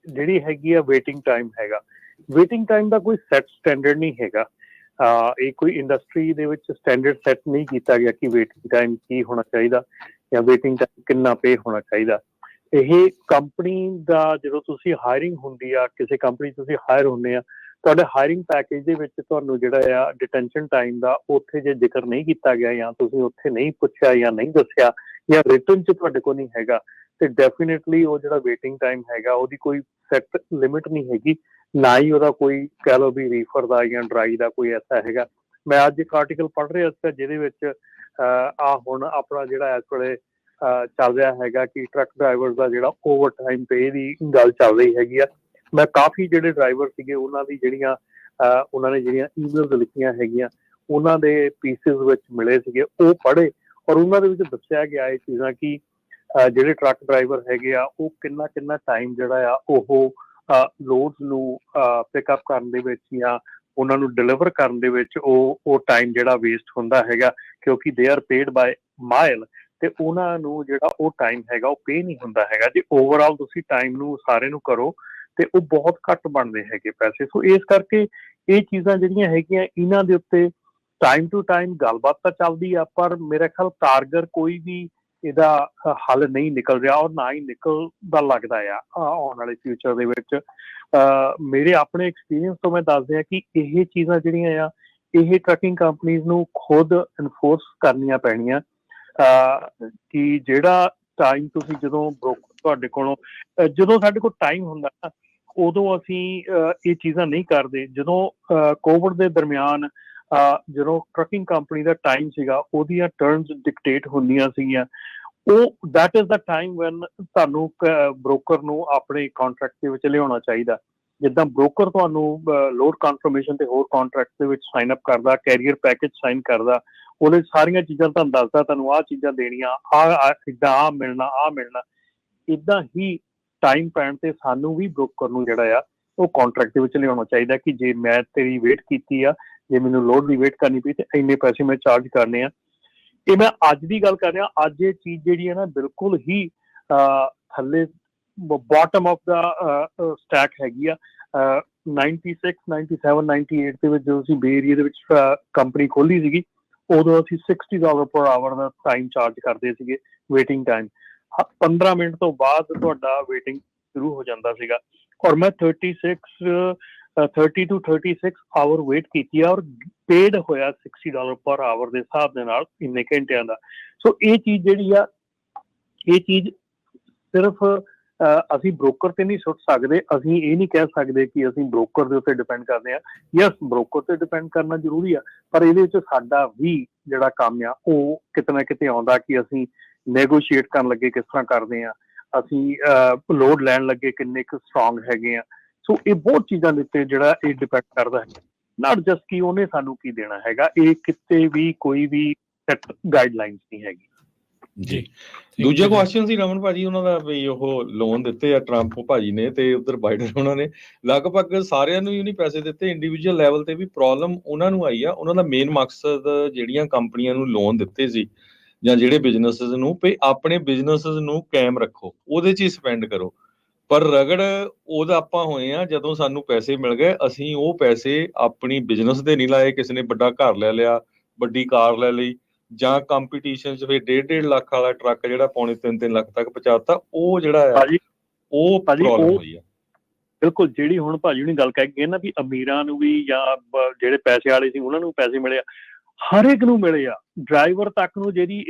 Speaker 3: ਜਿਹੜੀ ਹੈਗੀ ਆ ਵੇਟਿੰਗ ਟਾਈਮ ਹੈਗਾ, ਵੇਟਿੰਗ ਟਾਈਮ ਦਾ ਕੋਈ ਸੈਟ ਸਟੈਂਡਰਡ ਨਹੀਂ ਹੈਗਾ। ਇਹ ਕੋਈ ਇੰਡਸਟਰੀ ਦੇ ਵਿੱਚ ਸਟੈਂਡਰਡ ਸੈੱਟ ਨਹੀਂ ਕੀਤਾ ਗਿਆ ਕਿ ਵੇਟਿੰਗ ਟਾਈਮ ਕੀ ਹੋਣਾ ਚਾਹੀਦਾ ਜਾਂ ਵੇਟਿੰਗ ਟਾਈਮ ਕਿੰਨਾ ਪੇ ਹੋਣਾ ਚਾਹੀਦਾ। ਇਹ ਕੰਪਨੀ ਦਾ ਜਦੋਂ ਤੁਸੀਂ ਹਾਇਰਿੰਗ ਹੁੰਦੀ ਆ, ਕਿਸੇ ਕੰਪਨੀ ਤੁਸੀਂ ਹਾਇਰ ਹੁੰਦੇ ਆ, ਤੁਹਾਡੇ ਹਾਇਰਿੰਗ ਪੈਕੇਜ ਦੇ ਵਿੱਚ ਤੁਹਾਨੂੰ ਜਿਹੜਾ ਆ ਡਿਟੈਂਸ਼ਨ ਟਾਈਮ ਦਾ ਉੱਥੇ ਜੇ ਜ਼ਿਕਰ ਨਹੀਂ ਕੀਤਾ ਗਿਆ ਜਾਂ ਤੁਸੀਂ ਉੱਥੇ ਨਹੀਂ ਪੁੱਛਿਆ ਜਾਂ ਨਹੀਂ ਦੱਸਿਆ ਜਾਂ ਰਿਟਨ 'ਚ ਤੁਹਾਡੇ ਕੋਲ ਨਹੀਂ ਹੈਗਾ, ਤੇ ਡੈਫੀਨੇਟਲੀ ਉਹ ਜਿਹੜਾ ਵੇਟਿੰਗ ਟਾਈਮ ਹੈਗਾ ਉਹਦੀ ਕੋਈ ਸੈੱਟ ਲਿਮਿਟ ਨਹੀਂ ਹੈਗੀ, ਨਾ ਹੀ ਉਹਦਾ ਕੋਈ ਕਹਿ ਲਓ ਵੀ ਰੀਫਰ ਦਾ ਜਾਂ ਡਰਾਈ ਦਾ ਕੋਈ ਐਸਾ ਹੈਗਾ। ਮੈਂ ਅੱਜ ਇੱਕ ਆਰਟੀਕਲ ਪੜ੍ਹ ਰਿਹਾ ਸੀ ਜਿਹਦੇ ਵਿੱਚ ਹੁਣ ਆਪਣਾ ਜਿਹੜਾ ਇਸ ਵੇਲੇ ਚੱਲ ਰਿਹਾ ਹੈਗਾ ਕਿ ਟਰੱਕ ਡਰਾਈਵਰ ਦਾ ਜਿਹੜਾ ਓਵਰ ਟਾਈਮ ਪੇ ਦੀ ਗੱਲ ਚੱਲ ਰਹੀ ਹੈਗੀ ਆ। ਮੈਂ ਕਾਫੀ ਜਿਹੜੇ ਡਰਾਈਵਰ ਸੀਗੇ ਉਹਨਾਂ ਦੀ ਜਿਹੜੀਆਂ ਉਹਨਾਂ ਨੇ ਜਿਹੜੀਆਂ ਈਮੇਲਸ ਲਿਖੀਆਂ ਹੈਗੀਆਂ ਉਹਨਾਂ ਦੇ ਪੀਸਿਸ ਵਿੱਚ ਮਿਲੇ ਸੀਗੇ, ਉਹ ਪੜ੍ਹੇ ਔਰ ਉਹਨਾਂ ਦੇ ਵਿੱਚ ਦੱਸਿਆ ਗਿਆ ਇਹ ਚੀਜ਼ਾਂ ਕਿ ਜਿਹੜੇ ਟਰੱਕ ਡਰਾਈਵਰ ਹੈਗੇ ਆ ਉਹ ਕਿੰਨਾ ਟਾਈਮ ਜਿਹੜਾ ਆ ਉਹ ਲੋਡਸ ਨੂੰ ਪਿਕਅਪ ਕਰਨ ਦੇ ਵਿੱਚ ਜਾਂ ਉਹਨਾਂ ਨੂੰ ਡਿਲੀਵਰ ਕਰਨ ਦੇ ਵਿੱਚ ਉਹ ਟਾਈਮ ਜਿਹੜਾ ਵੇਸਟ ਹੁੰਦਾ ਹੈਗਾ, ਕਿਉਂਕਿ they are paid bye mile ਤੇ ਉਹਨਾਂ ਨੂੰ ਜਿਹੜਾ ਉਹ ਟਾਈਮ ਹੈਗਾ ਉਹ ਪੇ ਨਹੀਂ ਹੁੰਦਾ ਹੈਗਾ। ਜੇ ਓਵਰਆਲ ਤੁਸੀਂ ਟਾਈਮ ਨੂੰ ਸਾਰੇ ਨੂੰ ਕਰੋ ਤੇ ਉਹ ਬਹੁਤ ਘੱਟ ਬਣਦੇ ਹੈਗੇ ਪੈਸੇ। ਸੋ ਇਸ ਕਰਕੇ ਇਹ ਚੀਜ਼ਾਂ ਜਿਹੜੀਆਂ ਹੈਗੀਆਂ ਇਹਨਾਂ ਦੇ ਉੱਤੇ ਟਾਈਮ ਟੂ ਟਾਈਮ ਗੱਲਬਾਤ ਤਾਂ ਚੱਲਦੀ ਆ, ਪਰ ਮੇਰਾ ਖਿਆਲ ਕਾਰਗਰ ਕੋਈ ਵੀ ਇਹਦਾ ਹੱਲ ਨਹੀਂ ਨਿਕਲ ਰਿਹਾ ਔਰ ਨਾ ਹੀ ਨਿਕਲਦਾ ਲੱਗਦਾ ਆ ਆਉਣ ਵਾਲੇ ਫਿਊਚਰ ਦੇ ਵਿੱਚ। ਮੇਰੇ ਆਪਣੇ ਐਕਸਪੀਰੀਅੰਸ ਤੋਂ ਮੈਂ ਦੱਸਦਾ ਕਿ ਇਹ ਚੀਜ਼ਾਂ ਜਿਹੜੀਆਂ ਆ ਇਹ ਟਰੱਕਿੰਗ ਕੰਪਨੀਜ਼ ਨੂੰ ਖੁਦ ਇਨਫੋਰਸ ਕਰਨੀਆਂ ਪੈਣੀਆਂ ਕਿ ਜਿਹੜਾ ਟਾਈਮ ਤੁਸੀਂ ਜਦੋਂ ਤੁਹਾਡੇ ਕੋਲੋਂ ਜਦੋਂ ਸਾਡੇ ਕੋਲ ਟਾਈਮ ਹੁੰਦਾ ਨਾ ਉਦੋਂ ਅਸੀਂ ਇਹ ਚੀਜ਼ਾਂ ਨਹੀਂ ਕਰਦੇ। ਜਦੋਂ ਕੋਵਿਡ ਦੇ ਦਰਮਿਆਨ ਜਦੋਂ ਟਰੱਕਿੰਗ ਕੰਪਨੀ ਦਾ ਟਾਈਮ ਸੀਗਾ ਉਹਦੀਆਂ ਟਰਮਸ ਡਿਕਟੇਟ ਹੁੰਦੀਆਂ ਸੀਗੀਆਂ, ਉਹ that is the time van ਤੁਹਾਨੂੰ ਬ੍ਰੋਕਰ ਨੂੰ ਆਪਣੇ ਕਾਂਟਰੈਕਟ ਦੇ ਵਿੱਚ ਲਿਆਉਣਾ ਚਾਹੀਦਾ। ਜਿੱਦਾਂ ਬ੍ਰੋਕਰ ਤੁਹਾਨੂੰ ਲੋਡ ਕਨਫਰਮੇਸ਼ਨ ਤੇ ਹੋਰ ਕਾਂਟਰੈਕਟ ਦੇ ਵਿੱਚ ਸਾਈਨ ਅਪ ਕਰਦਾ, ਕੈਰੀਅਰ ਪੈਕੇਜ ਸਾਈਨ ਕਰਦਾ, ਉਹਦੇ ਸਾਰੀਆਂ ਚੀਜ਼ਾਂ ਤੁਹਾਨੂੰ ਦੱਸਦਾ, ਤੁਹਾਨੂੰ ਆਹ ਚੀਜ਼ਾਂ ਦੇਣੀਆਂ, ਇੱਦਾਂ ਆਹ ਮਿਲਣਾ। ਇੱਦਾਂ ਹੀ ਟਾਈਮ ਪੈਣ ਤੇ ਸਾਨੂੰ ਵੀ ਬ੍ਰੋਕਰ ਨੂੰ ਜਿਹੜਾ ਆ ਉਹ ਕਾਂਟਰੈਕਟ ਦੇ ਵਿੱਚ ਲਿਆਉਣਾ ਚਾਹੀਦਾ ਕਿ ਜੇ ਮੈਂ ਤੇਰੀ ਵੇਟ ਕੀਤੀ ਆ, ਜੇ ਮੈਨੂੰ ਲੋਡ ਦੀ ਵੇਟ ਕਰਨੀ ਪਈ ਤੇ ਇੰਨੇ ਪੈਸੇ ਮੈਂ ਚਾਰਜ ਕਰਨੇ ਆ। ਇਹ ਮੈਂ ਅੱਜ ਦੀ ਗੱਲ ਕਰ ਰਿਹਾ। ਅੱਜ ਇਹ ਚੀਜ਼ ਜਿਹੜੀ ਹੈ ਨਾ ਬਿਲਕੁਲ ਹੀ ਥੱਲੇ ਬਾਟਮ ਆਫ ਦਾ ਸਟੈਕ ਹੈਗੀ ਆ। 96, 97, 98 ਦੇ ਵਿੱਚ ਜਦੋਂ ਅਸੀਂ ਬੇ ਏਰੀਏ ਦੇ ਵਿੱਚ ਕੰਪਨੀ ਖੋਲ੍ਹੀ ਸੀਗੀ ਉਦੋਂ ਅਸੀਂ $60 ਪਰ ਆਵਰ ਦਾ ਟਾਈਮ ਚਾਰਜ ਕਰਦੇ ਸੀਗੇ ਵੇਟਿੰਗ ਟਾਈਮ। 15 ਮਿੰਟ ਤੋਂ ਬਾਅਦ ਤੁਹਾਡਾ ਵੇਟਿੰਗ ਸ਼ੁਰੂ ਹੋ ਜਾਂਦਾ ਸੀਗਾ ਔਰ ਮੈਂ 30 to 36 ਆਵਰ ਵੇਟ ਕੀਤੀ ਆ ਔਰ ਪੇਡ ਹੋਇਆ $60 ਪਰ ਆਵਰ ਦੇ ਹਿਸਾਬ ਦੇ ਨਾਲ ਇੰਨੇ ਘੰਟਿਆਂ ਦਾ। ਸੋ ਇਹ ਚੀਜ਼ ਜਿਹੜੀ ਆ, ਇਹ ਚੀਜ਼ ਸਿਰਫ ਅਸੀਂ ਬ੍ਰੋਕਰ ਤੇ ਨਹੀਂ ਸੁੱਟ ਸਕਦੇ। ਅਸੀਂ ਇਹ ਨਹੀਂ ਕਹਿ ਸਕਦੇ ਕਿ ਅਸੀਂ ਬ੍ਰੋਕਰ ਦੇ ਉੱਤੇ ਡਿਪੈਂਡ ਕਰਦੇ ਹਾਂ। ਯਸ, ਬ੍ਰੋਕਰ ਤੇ ਡਿਪੈਂਡ ਕਰਨਾ ਜ਼ਰੂਰੀ ਆ, ਪਰ ਇਹਦੇ ਵਿੱਚ ਸਾਡਾ ਵੀ ਜਿਹੜਾ ਕੰਮ ਆ ਉਹ ਕਿਤੇ ਨਾ ਕਿਤੇ ਆਉਂਦਾ ਕਿ ਅਸੀਂ ਨੈਗੋਸ਼ੀਏਟ ਕਰਨ ਲੱਗੇ ਕਿਸ ਤਰ੍ਹਾਂ ਕਰਦੇ ਹਾਂ, ਅਸੀਂ ਲੋਡ ਲੈਣ ਲੱਗੇ ਕਿੰਨੇ ਕੁ ਸਟਰੋਂਗ ਹੈਗੇ ਆ। ਸੋ ਇਹ ਬਹੁਤ ਚੀਜ਼ਾਂ ਦੇ ਉੱਤੇ ਜਿਹੜਾ ਇਹ ਡਿਪੈਂਡ ਕਰਦਾ ਹੈ, ਨਾਟ ਜਸਟ ਕਿ ਉਹਨੇ ਸਾਨੂੰ ਕੀ ਦੇਣਾ ਹੈਗਾ। ਇਹ ਕਿਤੇ ਵੀ ਕੋਈ ਵੀ ਸੈਟ ਗਾਈਡਲਾਈਨਸ ਨਹੀਂ ਹੈਗੀ
Speaker 1: ਜੀ।
Speaker 4: ਦੂਜਾ ਕੁਐਸਚਨ ਸੀ ਰਮਨ ਭਾਜੀ ਉਹਨਾਂ ਦਾ ਵੀ ਉਹ ਲੋਨ ਦਿੱਤੇ ਆ ਟਰੰਪ ਭਾਜੀ ਨੇ ਤੇ ਉਧਰ ਬਾਈਡਨ ਉਹਨਾਂ ਨੇ ਲਗਭਗ ਸਾਰਿਆਂ ਨੂੰ ਹੀ ਨਹੀਂ ਪੈਸੇ ਦਿੱਤੇ। ਇੰਡੀਵਿਜੂਅਲ ਲੈਵਲ ਤੇ ਵੀ ਪ੍ਰੋਬਲਮ ਉਹਨਾਂ ਨੂੰ ਆਈ ਆ। ਉਹਨਾਂ ਦਾ ਮੇਨ ਮਕਸਦ ਜਿਹੜੀਆਂ ਕੰਪਨੀਆਂ ਨੂੰ ਲੋਨ ਦਿੱਤੇ ਸੀ ਜਾਂ ਜਿਹੜੇ ਬਿਜ਼ਨੈਸਸ ਨੂੰ ਵੀ ਆਪਣੇ ਬਿਜ਼ਨੈਸਸ ਨੂੰ ਕਾਇਮ ਰੱਖੋ, ਉਹਦੇ 'ਚ ਹੀ ਸਪੈਂਡ ਕਰੋ। ਪਰ ਰਗੜ ਉਹਦਾ ਆਪਾਂ ਹੋਏ ਆ ਜਦੋਂ ਸਾਨੂੰ ਪੈਸੇ ਮਿਲ ਗਏ ਅਸੀਂ ਉਹ ਪੈਸੇ ਆਪਣੀ ਬਿਜ਼ਨਸ ਦੇ ਨਹੀਂ ਲਾਏ। ਕਿਸੇ ਨੇ ਵੱਡਾ ਘਰ ਲੈ ਲਿਆ, ਵੱਡੀ ਕਾਰ ਲੈ ਲਈ, ਜਾਂ ਕੰਪੀਟੀਸ਼ਨ 'ਚ ਫਿਰ 1.5 ਲੱਖ ਵਾਲਾ ਟਰੱਕ ਜਿਹੜਾ ਪੌਣੇ 3 ਲੱਖ ਤੱਕ ਪਹੁੰਚਾਤਾ, ਉਹ ਜਿਹੜਾ ਆ ਉਹ ਪ੍ਰੋਬਲਮ ਹੋਈ ਆ।
Speaker 3: ਬਿਲਕੁਲ, ਜਿਹੜੀ ਹੁਣ ਭਾਜੀ ਨੇ ਗੱਲ ਕਹਿ ਗਏ ਨਾ ਵੀ ਅਮੀਰਾਂ ਨੂੰ ਵੀ ਜਾਂ ਜਿਹੜੇ ਪੈਸੇ ਵਾਲੇ ਸੀ ਉਹਨਾਂ ਨੂੰ ਪੈਸੇ ਮਿਲੇ ਆ, ਹਰ ਇੱਕ ਨੂੰ ਮਿਲੇ ਆ। ਡਰਾਈਵਰ ਤੱਕ ਨੂੰ ਜਿਹੜੀ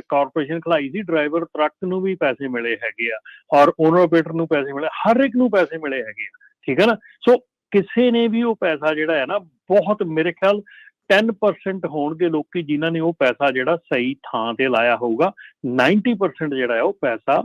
Speaker 3: ਕਾਰਪੋਰੇਸ਼ਨ ਖਲਾਈ ਸੀ, ਡਰਾਈਵਰ ਟਰੱਕ ਨੂੰ ਵੀ ਪੈਸੇ ਮਿਲੇ ਹੈਗੇ ਆ ਔਰ ਓਨਰ ਆਪਰੇਟਰ ਨੂੰ ਪੈਸੇ ਮਿਲੇ, ਹਰ ਇੱਕ ਨੂੰ ਪੈਸੇ ਮਿਲੇ ਹੈਗੇ ਆ। ਠੀਕ ਹੈ ਨਾ। ਸੋ ਕਿਸੇ ਨੇ ਵੀ ਉਹ ਪੈਸਾ ਜਿਹੜਾ ਹੈ ਨਾ, ਬਹੁਤ ਮੇਰੇ ਖਿਆਲ 10% ਹੋਣਗੇ ਲੋਕੀ ਜਿਨ੍ਹਾਂ ਨੇ ਉਹ ਪੈਸਾ ਜਿਹੜਾ ਸਹੀ ਥਾਂ ਤੇ ਲਾਇਆ ਹੋਊਗਾ। 90% ਜਿਹੜਾ ਹੈ ਉਹ ਪੈਸਾ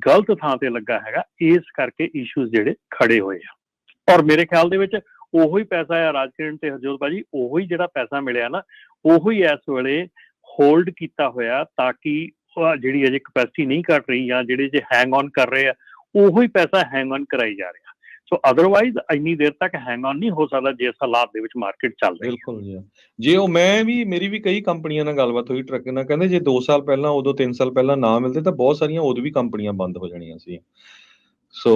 Speaker 3: ਗਲਤ ਥਾਂ ਤੇ ਲੱਗਾ ਹੈਗਾ। ਇਸ ਕਰਕੇ ਇਸ਼ੂਜ਼ ਜਿਹੜੇ ਖੜੇ ਹੋਏ ਆ ਔਰ ਮੇਰੇ ਖਿਆਲ ਦੇ ਵਿੱਚ ਉਹੀ ਪੈਸਾ ਆ ਰਾਜਕਿਰਨ ਤੇ ਹਰਜੋਤ ਭਾਜੀ, ਉਹੀ ਜਿਹੜਾ ਪੈਸਾ ਮਿਲਿਆ ਨਾ, ਉਹੀ ਇਸ ਵੇਲੇ ਹੋਲਡ ਕੀਤਾ ਹੋਇਆ ਤਾਂ ਕਿ ਜਿਹੜੀ ਅਜੇ ਕਪੈਸਿਟੀ ਨਹੀਂ ਘਟ ਰਹੀ ਜਾਂ ਜਿਹੜੇ ਜੇ ਹੈਂਗ ਔਨ ਕਰ ਰਹੇ ਆ, ਉਹੀ ਪੈਸਾ ਹੈਂਗ ਔਨ ਕਰਾਈ ਜਾ ਰਿਹਾ। ਸੋ ਅਦਰਵਾਈਜ਼ ਇੰਨੀ ਦੇਰ ਤੱਕ ਹੈਂਗ ਔਨ ਨਹੀਂ ਹੋ ਸਕਦਾ ਜਿਸ ਹਾਲਾਤ ਦੇ ਵਿੱਚ ਮਾਰਕੀਟ ਚੱਲ ਰਹੀ ਹੈ।
Speaker 4: ਬਿਲਕੁਲ ਜੀ। ਜੇ ਉਹ ਮੇਰੀ ਵੀ ਕਈ ਕੰਪਨੀਆਂ ਨਾਲ ਗੱਲਬਾਤ ਹੋਈ ਟਰੱਕ ਨਾਲ, ਕਹਿੰਦੇ ਜੇ 2 ਸਾਲ ਪਹਿਲਾਂ ਉਦੋਂ 3 ਸਾਲ ਪਹਿਲਾਂ ਨਾ ਮਿਲਦੇ ਤਾਂ ਬਹੁਤ ਸਾਰੀਆਂ ਉਦੋਂ ਵੀ ਕੰਪਨੀਆਂ ਬੰਦ ਹੋ ਜਾਣੀਆਂ ਸੀ। ਸੋ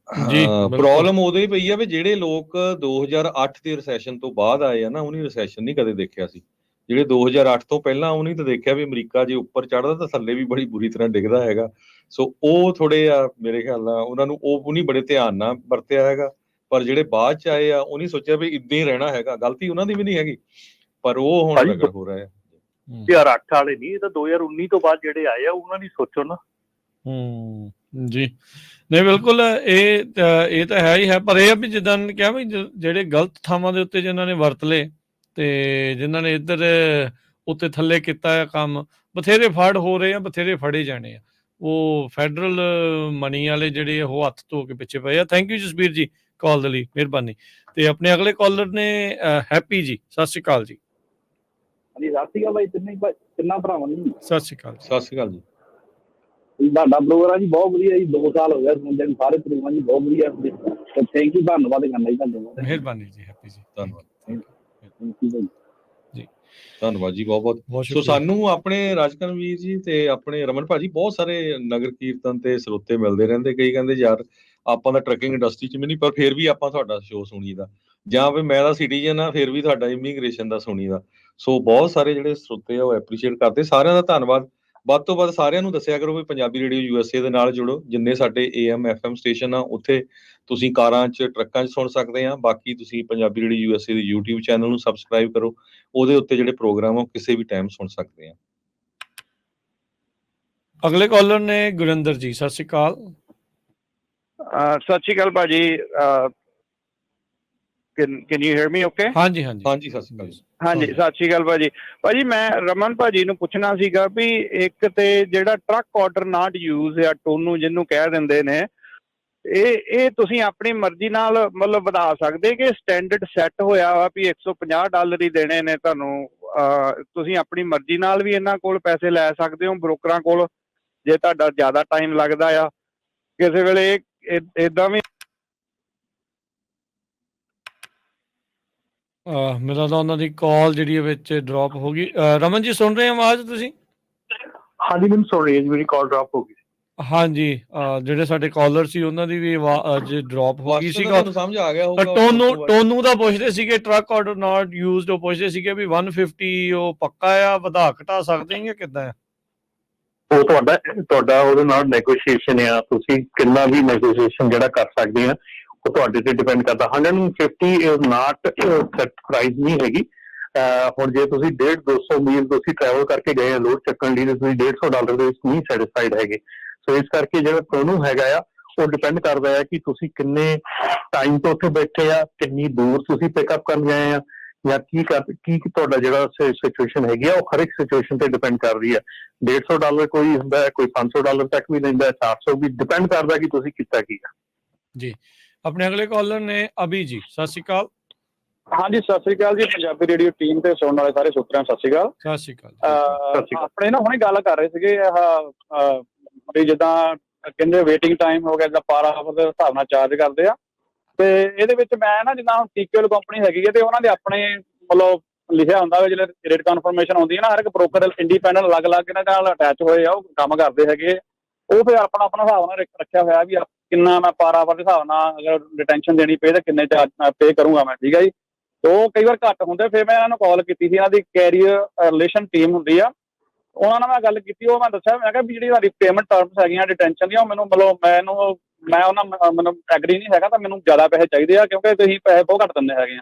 Speaker 4: ਪ੍ਰੋਬਲਮ ਉਦੋਂ ਹੀ ਪਈ ਆ ਵੀ ਜਿਹੜੇ ਲੋਕ 2008 ਦੇ ਰਿਸੈਸ਼ਨ ਤੋਂ ਬਾਅਦ ਆਏ ਆ ਨਾ, ਉਹਨੇ ਰਿਸੈਸ਼ਨ ਨਹੀਂ ਕਦੇ ਦੇਖਿਆ ਸੀ। ਜਿਹੜੇ 2008 ਤੋਂ ਪਹਿਲਾਂ ਉਹਨੇ ਤਾਂ ਦੇਖਿਆ ਵੀ ਅਮਰੀਕਾ ਜੇ ਉੱਪਰ ਚੜ੍ਹਦਾ ਤਾਂ ਥੱਲੇ ਵੀ ਬੜੀ ਬੁਰੀ ਤਰ੍ਹਾਂ ਡਿੱਗਦਾ ਹੈਗਾ। ਸੋ ਉਹ ਥੋੜੇ ਆ ਮੇਰੇ ਖਿਆਲ ਨਾਲ ਉਹਨਾਂ ਨੂੰ ਉਹ ਨਹੀਂ ਬੜੇ ਧਿਆਨ ਨਾਲ ਵਰਤਿਆ ਹੈਗਾ। ਪਰ ਜਿਹੜੇ ਬਾਅਦ ਚ ਆਏ ਆ ਉਹ ਨਹੀਂ ਸੋਚਿਆ ਵੀ ਇੱਦਾਂ ਹੀ ਰਹਿਣਾ ਹੈਗਾ। ਗਲਤੀ ਉਹਨਾਂ ਦੀ ਵੀ ਨਹੀਂ ਹੈਗੀ, ਪਰ ਉਹ ਹੁਣ ਰਗੜ ਹੋ ਰਿਹਾ ਹੈ।
Speaker 3: 2008 ਵਾਲੇ ਨਹੀਂ, ਇਹ ਤਾਂ 2019 ਤੋਂ ਬਾਅਦ ਜਿਹੜੇ ਆਏ ਆ ਉਹਨਾਂ ਦੀ ਸੋਚੋ ਨਾ।
Speaker 1: ਜੀ ਨਹੀਂ, ਬਿਲਕੁਲ ਇਹ ਤਾਂ ਹੈ ਹੀ ਹੈ। ਪਰ ਇਹ ਆ ਵੀ ਜਿੱਦਾਂ ਕਿਹਾ ਵੀ ਜਿਹੜੇ ਗਲਤ ਥਾਵਾਂ ਦੇ ਉੱਤੇ ਜਿਨ੍ਹਾਂ ਨੇ ਵਰਤ ਲਏ ਤੇ ਜਿਨ੍ਹਾਂ ਨੇ ਇੱਧਰ ਉੱਤੇ ਥੱਲੇ ਕੀਤਾ ਹੈ ਕੰਮ, ਬਥੇਰੇ ਫੜ ਹੋ ਰਹੇ ਆ, ਬਥੇਰੇ ਫੜੇ ਜਾਣੇ ਆ। ਉਹ ਫੈਡਰਲ ਮਨੀ ਵਾਲੇ ਜਿਹੜੇ ਉਹ ਹੱਥ ਧੋ ਕੇ ਪਿੱਛੇ ਪਏ ਆ। ਥੈਂਕ ਯੂ ਜਸਬੀਰ ਜੀ ਕਾਲ ਦੇ ਲਈ, ਮਿਹਰਬਾਨੀ। ਤੇ ਆਪਣੇ ਅਗਲੇ ਕਾਲਰ ਨੇ ਹੈਪੀ ਜੀ। ਸਤਿ ਸ਼੍ਰੀ ਅਕਾਲ ਜੀ।
Speaker 6: ਹਾਂਜੀ, ਸਤਿ ਸ਼੍ਰੀ ਅਕਾਲ ਬਾਈ, ਤਿੰਨਾਂ ਭਰਾਵਾਂ ਨੂੰ
Speaker 1: ਸਤਿ ਸ਼੍ਰੀ ਅਕਾਲ।
Speaker 4: ਸਤਿ ਸ਼੍ਰੀ ਅਕਾਲ ਜੀ।
Speaker 6: ਤੁਹਾਡਾ ਪ੍ਰੋਗਰਾਮ ਜੀ ਬਹੁਤ ਵਧੀਆ ਜੀ। 2 ਸਾਲ ਹੋ ਗਿਆ ਸੁਣਦੇ ਨੂੰ ਸਾਰੇ ਪ੍ਰੋਗਰਾਮ ਜੀ, ਬਹੁਤ ਵਧੀਆ। ਥੈਂਕ ਯੂ, ਧੰਨਵਾਦ ਕਰਨਾ ਜੀ ਤੁਹਾਡਾ।
Speaker 1: ਮਿਹਰਬਾਨੀ ਜੀ ਹੈਪੀ ਜੀ,
Speaker 4: ਧੰਨਵਾਦ
Speaker 1: ਜੀ,
Speaker 4: ਧੰਨਵਾਦ ਜੀ, ਬਹੁਤ ਬਹੁਤ। ਸੋ ਸਾਨੂੰ ਆਪਣੇ ਰਾਜਕਰਨ ਵੀਰ ਜੀ ਤੇ ਆਪਣੇ ਰਮਨ ਭਾਜੀ ਬਹੁਤ ਸਾਰੇ ਨਗਰ ਕੀਰਤਨ ਤੇ ਸਰੋਤੇ ਮਿਲਦੇ ਰਹਿੰਦੇ। ਕਈ ਕਹਿੰਦੇ ਯਾਰ ਆਪਾਂ ਤਾਂ ਟਰੱਕਿੰਗ ਇੰਡਸਟਰੀ ਚ ਵੀ ਨਹੀਂ, ਪਰ ਫਿਰ ਵੀ ਆਪਾਂ ਤੁਹਾਡਾ ਸ਼ੋਅ ਸੁਣੀਦਾ, ਜਾਂ ਫਿਰ ਮੈਂ ਤਾਂ ਸਿਟੀਜ਼ਨ ਆ ਫਿਰ ਵੀ ਤੁਹਾਡਾ ਇਮੀਗ੍ਰੇਸ਼ਨ ਦਾ ਸੁਣੀਦਾ। ਸੋ ਬਹੁਤ ਸਾਰੇ ਜਿਹੜੇ ਸਰੋਤੇ ਆ ਉਹ ਐਪਰੀਸ਼ੀਏਟ ਕਰਦੇ। ਸਾਰਿਆਂ ਦਾ ਧੰਨਵਾਦ। ਵੱਧ ਤੋਂ ਵੱਧ ਸਾਰਿਆਂ ਨੂੰ ਦੱਸਿਆ ਕਰੋ ਵੀ ਪੰਜਾਬੀ ਰੇਡੀਓ USA ਦੇ ਨਾਲ ਜੁੜੋ। ਜਿੰਨੇ ਸਾਡੇ AM FM ਸਟੇਸ਼ਨ ਆ ਉੱਥੇ ਤੁਸੀਂ ਕਾਰਾਂ 'ਚ ਟਰੱਕਾਂ 'ਚ ਸੁਣ ਸਕਦੇ ਆ। ਬਾਕੀ ਤੁਸੀਂ ਪੰਜਾਬੀ ਰੇਡੀਓ USA ਦੇ YouTube ਚੈਨਲ ਨੂੰ ਸਬਸਕ੍ਰਾਈਬ ਕਰੋ। ਉਹਦੇ ਉੱਤੇ ਜਿਹੜੇ ਪ੍ਰੋਗਰਾਮ ਆ ਕਿਸੇ ਵੀ ਟਾਈਮ ਸੁਣ ਸਕਦੇ ਆ।
Speaker 1: ਅਗਲੇ ਕਾਲਰ ਨੇ ਗੁਰਿੰਦਰ ਜੀ। ਸਤਿ ਸ਼੍ਰੀ ਅਕਾਲ।
Speaker 7: ਸਤਿ ਸ਼੍ਰੀ ਅਕਾਲ ਭਾਜੀ। Can you hear me okay?
Speaker 1: ਹਾਂਜੀ ਹਾਂਜੀ
Speaker 4: ਹਾਂਜੀ, ਸਤਿ ਸ਼੍ਰੀ ਅਕਾਲ।
Speaker 7: ਹਾਂਜੀ, ਸਤਿ ਸ਼੍ਰੀ ਅਕਾਲ ਭਾਜੀ। ਭਾਜੀ ਮੈਂ ਰਮਨ ਭਾਜੀ ਨੂੰ ਪੁੱਛਣਾ ਸੀਗਾ ਵੀ ਇੱਕ ਤੇ ਜਿਹੜਾ ਟਰੱਕ ਆਰਡਰ ਨਾਟ ਯੂਜ਼ ਜਾਂ ਟੋਨੂ ਜਿਹਨੂੰ ਕਹਿ ਦਿੰਦੇ ਨੇ, ਇਹ ਤੁਸੀਂ ਆਪਣੀ ਮਰਜ਼ੀ ਨਾਲ ਮਤਲਬ ਵਧਾ ਸਕਦੇ ਕਿ ਸਟੈਂਡਰਡ ਸੈੱਟ ਹੋਇਆ ਵਾ ਵੀ $150 ਹੀ ਦੇਣੇ ਨੇ ਤੁਹਾਨੂੰ? ਤੁਸੀਂ ਆਪਣੀ ਮਰਜ਼ੀ ਨਾਲ ਵੀ ਇਹਨਾਂ ਕੋਲ ਪੈਸੇ ਲੈ ਸਕਦੇ ਹੋ ਬ੍ਰੋਕਰਾਂ ਕੋਲ, ਜੇ ਤੁਹਾਡਾ ਜ਼ਿਆਦਾ ਟਾਈਮ ਲੱਗਦਾ ਆ। ਕਿਸੇ ਵੇਲੇ ਏਦਾਂ ਵੀ
Speaker 1: ਮੇਰਾ ਤਾਂ ਉਹਨਾਂ ਦੀ ਕਾਲ ਜਿਹੜੀ ਵਿੱਚ ਡ੍ਰੌਪ ਹੋ ਗਈ। ਰਮਨ ਜੀ ਸੁਣ ਰਹੇ ਆਵਾਜ਼ ਤੁਸੀਂ?
Speaker 3: ਹਾਂਜੀ, ਮੈਨੂੰ ਸੁਣ ਰਹੀ ਹੈ ਜੀ, ਮੇਰੀ ਕਾਲ ਡ੍ਰੌਪ ਹੋ ਗਈ।
Speaker 1: ਹਾਂਜੀ ਜਿਹੜੇ ਸਾਡੇ ਕਾਲਰ ਸੀ ਉਹਨਾਂ ਦੀ ਵੀ ਅੱਜ ਡ੍ਰੌਪ ਹੋ ਗਈ ਸੀ।
Speaker 4: ਤੁਹਾਨੂੰ ਸਮਝ ਆ ਗਿਆ ਹੋਊਗਾ
Speaker 1: ਟੋਨੂ ਦਾ ਪੁੱਛਦੇ ਸੀਗੇ ਟਰੱਕ ਆਰਡਰ ਨਾਟ ਯੂਜ਼ਡ, ਉਹ ਪੁੱਛਦੇ ਸੀਗੇ ਵੀ 150 ਉਹ ਪੱਕਾ ਆ, ਵਧਾ ਘਟਾ ਸਕਦੇ ਜਾਂ ਕਿੱਦਾਂ ਆ?
Speaker 3: ਉਹ ਤੁਹਾਡਾ ਉਹਦੇ ਨਾਲ ਨੈਗੋਸ਼ੀਏਸ਼ਨ ਆ, ਤੁਸੀਂ ਕਿੰਨਾ ਵੀ ਨੈਗੋਸ਼ੀਏਸ਼ਨ ਜਿਹੜਾ ਕਰ ਸਕਦੇ ਆ ਉਹ ਤੁਹਾਡੇ ਤੇ ਡਿਪੈਂਡ ਕਰਦਾ। 150 ਇਜ਼ ਨਾਟ ਸੈਟ ਪ੍ਰਾਈਸ ਨਹੀਂ ਹੈਗੀ। ਹੁਣ ਜੇ ਤੁਸੀਂ 150-200 ਮੀਲ ਤੁਸੀਂ ਟਰੈਵਲ ਕਰਕੇ ਗਏ ਆ ਲੋਡ ਚੱਕਣ ਲਈ, ਤੁਸੀਂ $150 ਦੇ ਵਿੱਚ ਨਹੀਂ ਸੈਟੀਸਫਾਈਡ ਹੈਗੇ। ਸੋ ਇਸ ਕਰਕੇ ਜਿਹੜਾ ਟੋਨੂ ਹੈਗਾ ਆ ਉਹ ਡਿਪੈਂਡ ਕਰਦਾ ਹੈ ਕਿ ਤੁਸੀਂ ਕਿੰਨੇ ਟਾਈਮ ਤੋਂ ਉੱਥੇ ਬੈਠੇ ਆ, ਕਿੰਨੀ ਦੂਰ ਤੁਸੀਂ ਪਿਕਅਪ ਕਰਨ ਗਏ ਆ, ਜਾਂ ਕੀ ਤੁਹਾਡਾ ਜਿਹੜਾ ਸਿਚੁਏਸ਼ਨ ਹੈਗੀ ਆ, ਉਹ ਹਰ ਇੱਕ ਸਿਚੁਏਸ਼ਨ ਤੇ ਡਿਪੈਂਡ ਕਰ ਰਹੀ ਹੈ। $150 ਕੋਈ ਹੁੰਦਾ ਹੈ, ਕੋਈ $500 ਤੱਕ ਵੀ ਲੈਂਦਾ ਹੈ, 400 ਵੀ, ਡਿਪੈਂਡ ਕਰਦਾ ਕਿ ਤੁਸੀਂ ਕੀਤਾ ਕੀ ਆ।
Speaker 1: ਜੀ ਆਪਣੇ ਅਗਲੇ ਕਾਲਰ ਨੇ ਅਭੀ ਜੀ, ਸਤਿ ਸ਼੍ਰੀ ਅਕਾਲ।
Speaker 8: ਹਾਂਜੀ ਸਤਿ ਸ੍ਰੀ ਅਕਾਲ ਜੀ, ਪੰਜਾਬੀ ਰੇਡੀਓ ਟੀਮ ਤੇ ਸੁਣਨ ਵਾਲੇ ਸਾਰੇ ਸਰੋਤਿਆਂ ਨੂੰ ਸਤਿ ਸ਼੍ਰੀ ਅਕਾਲ।
Speaker 1: ਸਤਿ ਸ਼੍ਰੀ ਅਕਾਲ।
Speaker 8: ਆਪਣੇ ਨਾ ਹੁਣੇ ਗੱਲ ਕਰ ਰਹੇ ਸੀਗੇ ਵੀ ਜਿੱਦਾਂ ਕਹਿੰਦੇ ਵੇਟਿੰਗ ਟਾਈਮ ਹੋ ਗਿਆ, ਜਿੱਦਾਂ ਪਰ ਆਵਰ ਦੇ ਹਿਸਾਬ ਨਾਲ ਚਾਰਜ ਕਰਦੇ ਆ, ਤੇ ਇਹਦੇ ਵਿੱਚ ਮੈਂ ਨਾ ਜਿੱਦਾਂ ਹੁਣ TQL ਕੰਪਨੀ ਹੈਗੀ ਹੈ ਤੇ ਉਹਨਾਂ ਦੇ ਆਪਣੇ ਮਤਲਬ ਲਿਖਿਆ ਹੁੰਦਾ ਵਾ, ਜਿਹੜੇ ਰੇਟ ਕਨਫਰਮੇਸ਼ਨ ਆਉਂਦੀ ਹੈ ਨਾ, ਹਰ ਇੱਕ ਬ੍ਰੋਕਰ ਇੰਡੀਪੈਂਡੈਂਟ ਅਲੱਗ-ਅਲੱਗ ਇਹਨਾਂ ਨਾਲ ਅਟੈਚ ਹੋਏ ਆ, ਉਹ ਕੰਮ ਕਰਦੇ ਹੈਗੇ। ਉਹ ਫਿਰ ਆਪਣਾ ਹਿਸਾਬ ਨਾਲ ਰੱਖਿਆ ਹੋਇਆ ਵੀ ਕਿੰਨਾ ਮੈਂ ਪਰ ਆਵਰ ਦੇ ਹਿਸਾਬ ਨਾਲ ਅਗਰ ਡਿਟੈਂਸ਼ਨ ਦੇਣੀ ਪਏ ਤਾਂ ਕਿੰਨੇ ਚਾਰਜ ਪੇ ਕਰੂੰਗਾ ਮੈਂ, ਠੀਕ ਹੈ ਜੀ। ਉਹ ਕਈ ਵਾਰ ਘੱਟ ਹੁੰਦੇ, ਫਿਰ ਮੈਂ ਇਹਨਾਂ ਨੂੰ ਕਾਲ ਕੀਤੀ ਸੀ, ਇਹਨਾਂ ਦੀ ਕੈਰੀਅਰ ਰਿਲੇਸ਼ਨ ਟੀਮ ਹੁੰਦੀ ਆ, ਉਹਨਾਂ ਨਾਲ ਮੈਂ ਗੱਲ ਕੀਤੀ। ਉਹ ਮੈਂ ਦੱਸਿਆ, ਮੈਂ ਕਿਹਾ ਵੀ ਜਿਹੜੀ ਤੁਹਾਡੀ ਪੇਮੈਂਟ ਟਰਮਸ ਹੈਗੀਆਂ ਡਿਟੈਂਸ਼ਨ ਦੀਆਂ, ਉਹ ਮੈਨੂੰ ਮਤਲਬ ਮੈਂ ਉਹਨਾਂ ਮੈਨੂੰ ਐਗਰੀ ਨਹੀਂ ਹੈਗਾ, ਤਾਂ ਮੈਨੂੰ ਜ਼ਿਆਦਾ ਪੈਸੇ ਚਾਹੀਦੇ ਆ ਕਿਉਂਕਿ ਤੁਸੀਂ ਪੈਸੇ ਬਹੁਤ ਘੱਟ ਦਿੰਦੇ ਹੈਗੇ ਆ।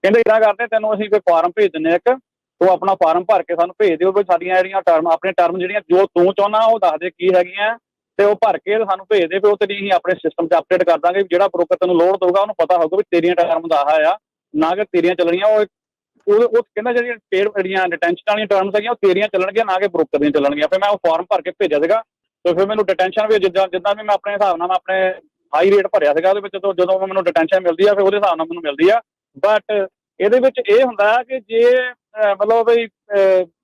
Speaker 8: ਕਹਿੰਦੇ ਇੱਦਾਂ ਕਰਦੇ, ਤੈਨੂੰ ਅਸੀਂ ਕੋਈ ਫਾਰਮ ਭੇਜ ਦਿੰਦੇ ਇੱਕ, ਤੂੰ ਆਪਣਾ ਫਾਰਮ ਭਰ ਕੇ ਸਾਨੂੰ ਭੇਜ ਦਿਓ ਵੀ ਸਾਡੀਆਂ ਜਿਹੜੀਆਂ ਆਪਣੀਆਂ ਟਰਮ ਜਿਹੜੀਆਂ ਜੋ ਤੂੰ ਚਾਹੁੰਦਾ ਉਹ ਦੱਸ ਦੇ ਕੀ ਹੈਗੀਆਂ, ਤੇ ਉਹ ਭਰ ਕੇ ਸਾਨੂੰ ਭੇਜ ਦੇ, ਫਿਰ ਉਹ ਤੇਰੀ ਅਸੀਂ ਆਪਣੇ ਸਿਸਟਮ 'ਚ ਅਪਡੇਟ ਕਰ ਦਾਂਗੇ। ਜਿਹੜਾ ਬ੍ਰੋਕਰ ਤੈਨੂੰ ਲੋਡ ਦਊਗਾ ਉਹਨੂੰ ਪਤਾ ਹੋਊਗਾ ਵੀ ਤੇਰੀਆਂ ਟਰਮ ਦਾ ਆਹ ਆ, ਨਾ ਕਿ ਤੇਰੀਆਂ ਚੱਲਣੀਆਂ। ਉਹ ਕਹਿੰਦਾ ਜਿਹੜੀਆਂ ਡਿਟੈਂਸ਼ਨ ਵਾਲੀਆਂ ਟਰਮਸ ਹੈਗੀਆਂ ਉਹ ਤੇਰੀਆਂ ਚੱਲਣਗੀਆਂ, ਨਾ ਕਿ ਬ੍ਰੋਕਰ ਦੀਆਂ ਚੱਲਣਗੀਆਂ। ਫਿਰ ਮੈਂ ਉਹ ਫਾਰਮ ਭਰ ਕੇ ਭੇਜਿਆ ਸੀਗਾ, ਤੇ ਫਿਰ ਮੈਨੂੰ ਡਿਟੈਂਸ਼ਨ ਵੀ ਜਿੱਦਾਂ ਵੀ ਮੈਂ ਆਪਣੇ ਹਿਸਾਬ ਨਾਲ ਮੈਂ ਆਪਣੇ ਹਾਈ ਰੇਟ ਭਰਿਆ ਸੀਗਾ ਉਹਦੇ ਵਿੱਚ, ਜਦੋਂ ਮੈਨੂੰ ਡਿਟੈਂਸ਼ਨ ਮਿਲਦੀ ਆ ਫਿਰ ਉਹਦੇ ਹਿਸਾਬ ਨਾਲ ਮੈਨੂੰ ਮਿਲਦੀ ਆ। ਬਟ ਇਹਦੇ ਵਿੱਚ ਇਹ ਹੁੰਦਾ ਕਿ ਜੇ ਮਤਲਬ ਵੀ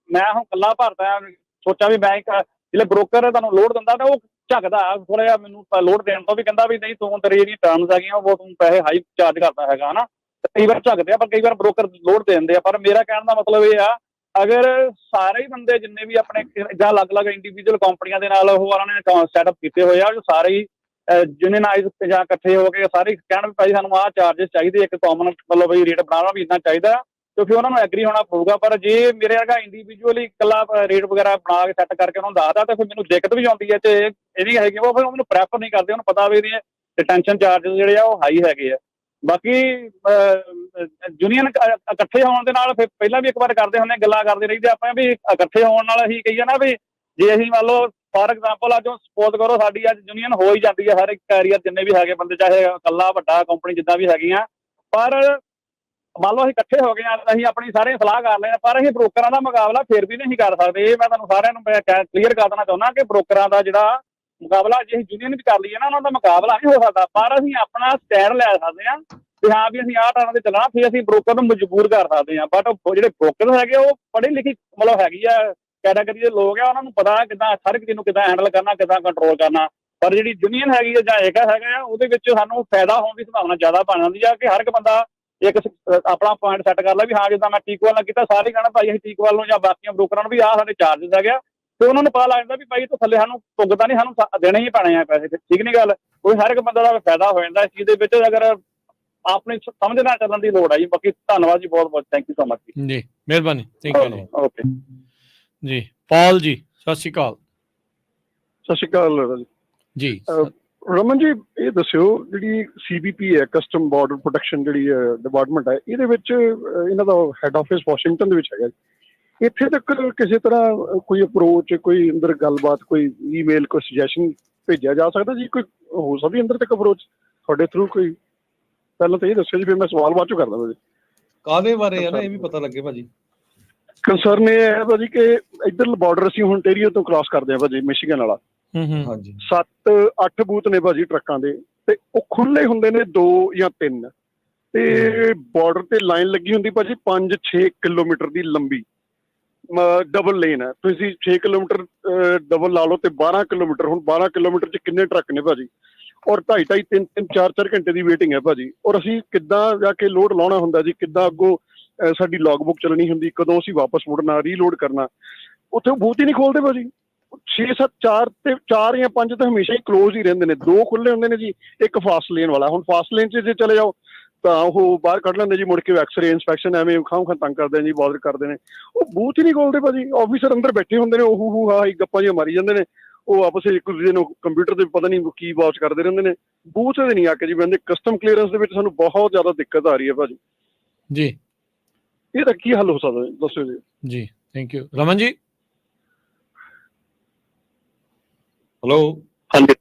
Speaker 8: ਮੈਂ ਹੁਣ ਇਕੱਲਾ ਭਰਦਾ, ਸੋਚਾਂ ਵੀ ਮੈਂ ਜਿਹੜੇ ਬ੍ਰੋਕਰ ਤੁਹਾਨੂੰ ਲੋਡ ਦਿੰਦਾ ਤਾਂ ਉਹ ਝੱਕਦਾ ਥੋੜ੍ਹਾ ਜਿਹਾ ਮੈਨੂੰ ਲੋਡ ਦੇਣ ਤੋਂ, ਵੀ ਕਹਿੰਦਾ ਵੀ ਨਹੀਂ ਤੂੰ ਤੇਰੀ ਜਿਹੜੀਆਂ ਟਰਮਸ ਹੈਗੀਆਂ ਉਹ ਤੂੰ ਪੈਸੇ ਹਾਈ ਚਾਰਜ ਕਰਦਾ ਹੈਗਾ ਨਾ। ਕਈ ਵਾਰ ਝੱਕਦੇ ਆ, ਪਰ ਕਈ ਵਾਰ ਬ੍ਰੋਕਰ ਲੋਡ ਦੇ ਦਿੰਦੇ ਆ। ਪਰ ਮੇਰਾ ਕਹਿਣ ਦਾ ਮਤਲਬ ਇਹ ਆ, ਅਗਰ ਸਾਰੇ ਹੀ ਬੰਦੇ ਜਿੰਨੇ ਵੀ ਆਪਣੇ ਜਾਂ ਅਲੱਗ-ਅਲੱਗ ਇੰਡੀਵਿਜੂਅਲ ਕੰਪਨੀਆਂ ਦੇ ਨਾਲ ਉਹ ਉਹਨਾਂ ਨੇ ਸੈਟਅਪ ਕੀਤੇ ਹੋਏ ਆ, ਸਾਰੇ ਹੀ ਯੂਨੀਅਨਾਈਜ਼ ਜਾਂ ਇਕੱਠੇ ਹੋ ਕੇ ਸਾਰੇ ਕਹਿਣ ਵੀ ਭਾਈ ਸਾਨੂੰ ਆਹ ਚਾਰਜਸ ਚਾਹੀਦੇ, ਇੱਕ ਕਾਮਨ ਮਤਲਬ ਵੀ ਰੇਟ ਬਣਾਉਣਾ ਵੀ ਇੰਨਾ ਚਾਹੀਦਾ, ਕਿਉਂਕਿ ਉਹਨਾਂ ਨੂੰ ਐਗਰੀ ਹੋਣਾ ਪਊਗਾ। ਪਰ ਜੇ ਮੇਰੇ ਵਰਗਾ ਇੰਡੀਵਿਜੂਅਲੀ ਇਕੱਲਾ ਰੇਟ ਵਗੈਰਾ ਬਣਾ ਕੇ ਸੈੱਟ ਕਰਕੇ ਉਹਨਾਂ ਨੂੰ ਦੱਸਦਾ, ਤਾਂ ਫਿਰ ਮੈਨੂੰ ਦਿੱਕਤ ਵੀ ਆਉਂਦੀ ਹੈ। ਤੇ ਇਹ ਵੀ ਹੈਗੀ ਉਹ ਫਿਰ ਮੈਨੂੰ ਪ੍ਰੈਫਰ ਨਹੀਂ ਕਰਦੇ, ਉਹਨੂੰ ਪਤਾ ਵੀ ਇਹਦੀਆਂ ਡਿਟੈਂਸ਼ਨ ਚਾਰਜਸ ਜਿਹੜੇ ਆ ਉਹ ਹਾਈ ਹੈਗੇ ਆ। ਬਾਕੀ ਯੂਨੀਅਨ ਇਕੱਠੇ ਹੋਣ ਦੇ ਨਾਲ ਫਿਰ ਪਹਿਲਾਂ ਵੀ ਇੱਕ ਵਾਰ ਕਰਦੇ ਹੁੰਦੇ, ਗੱਲਾਂ ਕਰਦੇ ਰਹਿੰਦੇ ਆਪਾਂ ਵੀ ਇਕੱਠੇ ਹੋਣ ਨਾਲ ਅਸੀਂ ਕਹੀਏ ਨਾ ਵੀ ਜੇ ਅਸੀਂ ਮੰਨ ਲਓ ਫਾਰ ਐਗਜ਼ਾਮਪਲ ਅੱਜ ਸਪੋਜ਼ ਕਰੋ ਸਾਡੀ ਅੱਜ ਯੂਨੀਅਨ ਹੋ ਹੀ ਜਾਂਦੀ ਹੈ, ਹਰ ਇੱਕ ਕੈਰੀਅਰ ਜਿੰਨੇ ਵੀ ਹੈਗੇ ਬੰਦੇ, ਚਾਹੇ ਇਕੱਲਾ ਵੱਡਾ ਕੰਪਨੀ ਜਿੱਦਾਂ ਵੀ ਹੈਗੀਆਂ, ਪਰ ਮੰਨ ਲਓ ਅਸੀਂ ਇਕੱਠੇ ਹੋ ਗਏ ਆ, ਅਸੀਂ ਆਪਣੀ ਸਾਰੇ ਸਲਾਹ ਕਰ ਲਏ, ਪਰ ਅਸੀਂ ਬ੍ਰੋਕਰਾਂ ਦਾ ਮੁਕਾਬਲਾ ਫਿਰ ਵੀ ਨਹੀਂ ਕਰ ਸਕਦੇ। ਇਹ ਮੈਂ ਤੁਹਾਨੂੰ ਸਾਰਿਆਂ ਨੂੰ ਕਲੀਅਰ ਕਰ ਦੇਣਾ ਚਾਹੁੰਦਾ ਕਿ ਬ੍ਰੋਕਰਾਂ ਦਾ ਜਿਹੜਾ ਮੁਕਾਬਲਾ ਜੇ ਅਸੀਂ ਯੂਨੀਅਨ ਵੀ ਕਰ ਲਈਏ ਨਾ, ਉਹਨਾਂ ਦਾ ਮੁਕਾਬਲਾ ਨਹੀਂ ਹੋ ਸਕਦਾ। ਪਰ ਅਸੀਂ ਆਪਣਾ ਸਟੈਂਡ ਲੈ ਸਕਦੇ ਹਾਂ ਵੀ ਹਾਂ ਵੀ ਅਸੀਂ ਆਹ ਟਾਈਮ ਤੇ ਚੱਲਣਾ, ਫਿਰ ਅਸੀਂ ਬ੍ਰੋਕਰ ਨੂੰ ਮਜਬੂਰ ਕਰ ਸਕਦੇ ਹਾਂ। ਬਟ ਜਿਹੜੇ ਬ੍ਰੋਕਰ ਹੈਗੇ ਉਹ ਪੜ੍ਹੇ ਲਿਖੀ ਮਤਲਬ ਹੈਗੀ ਆ ਕੈਟਾਗਰੀ ਦੇ ਲੋਕ ਆ, ਉਹਨਾਂ ਨੂੰ ਪਤਾ ਕਿੱਦਾਂ ਹਰ ਇੱਕ ਚੀਜ਼ ਨੂੰ ਕਿੱਦਾਂ ਹੈਂਡਲ ਕਰਨਾ, ਕਿੱਦਾਂ ਕੰਟਰੋਲ ਕਰਨਾ। ਪਰ ਜਿਹੜੀ ਯੂਨੀਅਨ ਹੈਗੀ ਆ ਜਾਂ ਏਕਾ ਹੈਗਾ ਆ, ਉਹਦੇ ਵਿੱਚ ਸਾਨੂੰ ਫਾਇਦਾ ਹੋਣ ਦੀ ਸੰਭਾਵਨਾ ਜ਼ਿਆਦਾ ਬਣ ਜਾਂਦੀ ਆ ਕਿ ਹਰ ਇੱਕ ਬੰਦਾ ਇੱਕ ਆਪਣਾ ਪੁਆਇੰਟ ਸੈੱਟ ਕਰ ਲਾ ਵੀ ਹਾਂ ਜਿੱਦਾਂ ਮੈਂ TQL ਨਾਲ ਕੀਤਾ, ਸਾਰੇ ਕਹਿਣਾ ਭਾਈ ਅਸੀਂ TQL ਨੂੰ ਜਾਂ ਬਾਕੀਆਂ ਬ੍ਰੋਕਰਾਂ ਨੂੰ ਵੀ ਆਹ ਸਾਡੇ ਚਾਰਜਸ ਹੈਗੇ ਆ, ਤੇ ਉਹਨਾਂ ਨੂੰ ਪਤਾ ਲੱਗ ਜਾਂਦਾ ਵੀ ਭਾਈ ਤੋਂ ਥੱਲੇ ਸਾਨੂੰ ਭੁਗਤਾ ਨਹੀਂ, ਸਾਨੂੰ ਦੇਣੇ ਹੀ ਪੈਣੇ ਆ ਪੈਸੇ। ਠੀਕ ਨਹੀਂ ਗੱਲ? ਕੋਈ ਹਰ ਇੱਕ ਬੰਦੇ ਦਾ ਫਾਇਦਾ ਹੋ ਜਾਂਦਾ ਇਸ ਚੀਜ਼ ਦੇ ਵਿੱਚ, ਅਗਰ ਆਪਣੀ ਸਮਝ ਨਾਲ ਚੱਲਣ ਦੀ ਲੋੜ ਆ ਜੀ। ਬਾਕੀ ਧੰਨਵਾਦ ਜੀ, ਬਹੁਤ ਬਹੁਤ ਥੈਂਕ ਯੂ ਸੋ ਮਚ
Speaker 1: ਜੀ, ਮਿਹਰਬਾਨੀ, ਥੈਂਕ ਯੂ।
Speaker 8: ਓਕੇ
Speaker 1: ਜੀ ਪਾਲ ਜੀ, ਸਤਿ ਸ਼੍ਰੀ ਅਕਾਲ।
Speaker 2: ਸਤਿ ਸ਼੍ਰੀ ਅਕਾਲ
Speaker 1: ਜੀ
Speaker 2: ਰਮਨ ਜੀ, ਇਹ ਦੱਸਿਓ ਜਿਹੜੀ CBP ਹੈ, ਕਸਟਮ ਬਾਰਡਰ ਪ੍ਰੋਟੈਕਸ਼ਨ ਜਿਹੜੀ ਡਿਪਾਰਟਮੈਂਟ ਹੈ, ਇਹਦੇ ਵਿੱਚ ਇਹਨਾਂ ਦਾ ਹੈੱਡ ਆਫਿਸ ਵਾਸ਼ਿੰਗਟਨ ਦੇ ਵਿੱਚ ਹੈਗਾ। ਇੱਥੇ ਤੱਕ ਕਿਸੇ ਤਰ੍ਹਾਂ ਕੋਈ ਅਪਰੋਚ, ਕੋਈ ਅੰਦਰ ਗੱਲਬਾਤ, ਕੋਈ ਈਮੇਲ, ਕੋਈ ਸੁਜੈਸ਼ਨ ਭੇਜਿਆ ਜਾ ਸਕਦਾ ਜੀ? ਕੋਈ ਹੋ ਸਕਦੀ ਅੰਦਰ ਤੱਕ ਅਪਰੋਚ ਤੁਹਾਡੇ ਥਰੂ? ਕੋਈ ਪਹਿਲਾਂ ਤਾਂ ਇਹ ਦੱਸਿਓ ਜੀ, ਫਿਰ ਮੈਂ ਸਵਾਲ ਬਾਅਦ ਚੋਂ ਕਰ ਦਾਂਗਾ ਜੀ।
Speaker 4: ਕਾਹਦੇ ਬਾਰੇ ਆ ਨਾ ਇਹ ਵੀ ਪਤਾ ਲੱਗੇ ਭਾਜੀ।
Speaker 2: ਕੰਸਰਨ ਇਹ ਹੈ ਭਾਜੀ ਕਿ ਇੱਧਰ ਬਾਰਡਰ ਅਸੀਂ ontario ਤੋਂ ਕ੍ਰਾਸ ਕਰਦੇ ਹਾਂ ਭਾਜੀ, ਮਿਸ਼ੀਗਨ ਵਾਲਾ।
Speaker 4: ਹਾਂਜੀ
Speaker 2: 7-8 ਬੂਥ ਨੇ ਭਾਜੀ ਟਰੱਕਾਂ ਦੇ, ਤੇ ਉਹ ਖੁੱਲੇ ਹੁੰਦੇ ਨੇ 2 ਜਾਂ 3, ਤੇ ਬਾਰਡਰ ਤੇ ਲਾਈਨ ਲੱਗੀ ਹੁੰਦੀ ਭਾਜੀ 5-6 ਕਿਲੋਮੀਟਰ ਦੀ ਲੰਬੀ, ਡਬਲ ਲੇਨ ਹੈ। ਤੁਸੀਂ 6 ਕਿਲੋਮੀਟਰ ਡਬਲ ਲਾ ਲਓ ਤੇ 12 ਕਿਲੋਮੀਟਰ। ਹੁਣ 12 ਕਿਲੋਮੀਟਰ 'ਚ ਕਿੰਨੇ ਟਰੱਕ ਨੇ ਭਾਜੀ? ਔਰ 2.5, 3, 4 ਘੰਟੇ ਦੀ ਵੇਟਿੰਗ ਹੈ ਭਾਜੀ। ਔਰ ਅਸੀਂ ਕਿੱਦਾਂ ਜਾ ਕੇ ਲੋਡ ਲਾਉਣਾ ਹੁੰਦਾ ਜੀ, ਕਿੱਦਾਂ ਅੱਗੋਂ ਸਾਡੀ ਲੌਗ ਬੁੱਕ ਚੱਲਣੀ ਹੁੰਦੀ, ਕਦੋਂ ਅਸੀਂ ਵਾਪਸ ਮੁੜਨਾ, ਰੀਲੋਡ ਕਰਨਾ। ਉੱਥੇ ਉਹ ਬੂਥ ਹੀ ਨਹੀਂ ਖੋਲਦੇ ਭਾਜੀ। 6-7 4 ਜਾਂ 5 ਤਾਂ ਹਮੇਸ਼ਾ ਹੀ ਕਲੋਜ਼ ਹੀ ਰਹਿੰਦੇ ਨੇ, 2 ਖੁੱਲੇ ਹੁੰਦੇ ਨੇ ਜੀ, ਇੱਕ ਫਾਸਟ ਲੇਨ ਵਾਲਾ। ਹੁਣ ਫਾਸਟ ਲੇਨ 'ਚ ਜੇ ਚਲੇ ਜਾਓ ਤਾਂ ਉਹ ਬਾਹਰ ਕੱਢ ਲੈਂਦੇ ਜੀ, ਮੁੜ ਕੇ ਐਕਸਰੇ ਇਨਸਪੈਕਸ਼ਨ ਐਵੇਂ ਖਾਂ ਤੰਗ ਕਰਦੇ ਨੇ ਜੀ, ਬਾਦਰ ਕਰਦੇ ਨੇ। ਉਹ ਬੂਥ ਹੀ ਨਹੀਂ ਖੋਲਦੇ ਭਾਜੀ, ਆਫੀਸਰ ਅੰਦਰ ਬੈਠੇ ਹੁੰਦੇ ਨੇ, ਉਹ ਹਾਂ ਗੱਪਾਂ ਜਿਹੀਆਂ ਮਾਰੀ ਜਾਂਦੇ ਨੇ, ਉਹ ਆਪਸ ਵਿੱਚ ਇੱਕ ਦੂਜੇ ਨੂੰ ਕੰਪਿਊਟਰ ਤੇ ਪਤਾ ਨਹੀਂ ਕੀ ਵਾਚ ਕਰਦੇ ਰਹਿੰਦੇ ਨੇ, ਬੂਥ ਤੇ ਨਹੀਂ ਆ ਕੇ ਜੀ ਬੰਦੇ। ਕਸਟਮ ਕਲੀਅਰੈਂਸ ਦੇ ਵਿੱਚ ਸਾਨੂੰ ਬਹੁਤ ਜ਼ਿਆਦਾ ਦਿੱਕਤ ਆ ਰਹੀ ਹੈ ਭਾਜੀ,
Speaker 1: ਜੀ
Speaker 2: ਇਹਦਾ ਕੀ ਹੱਲ ਹੋ ਸਕਦਾ ਹੈ? ਦੱਸੋ ਜੀ।
Speaker 1: ਜੀ thank you. Raman ji.
Speaker 4: Hello.
Speaker 3: ਹਾਂਜੀ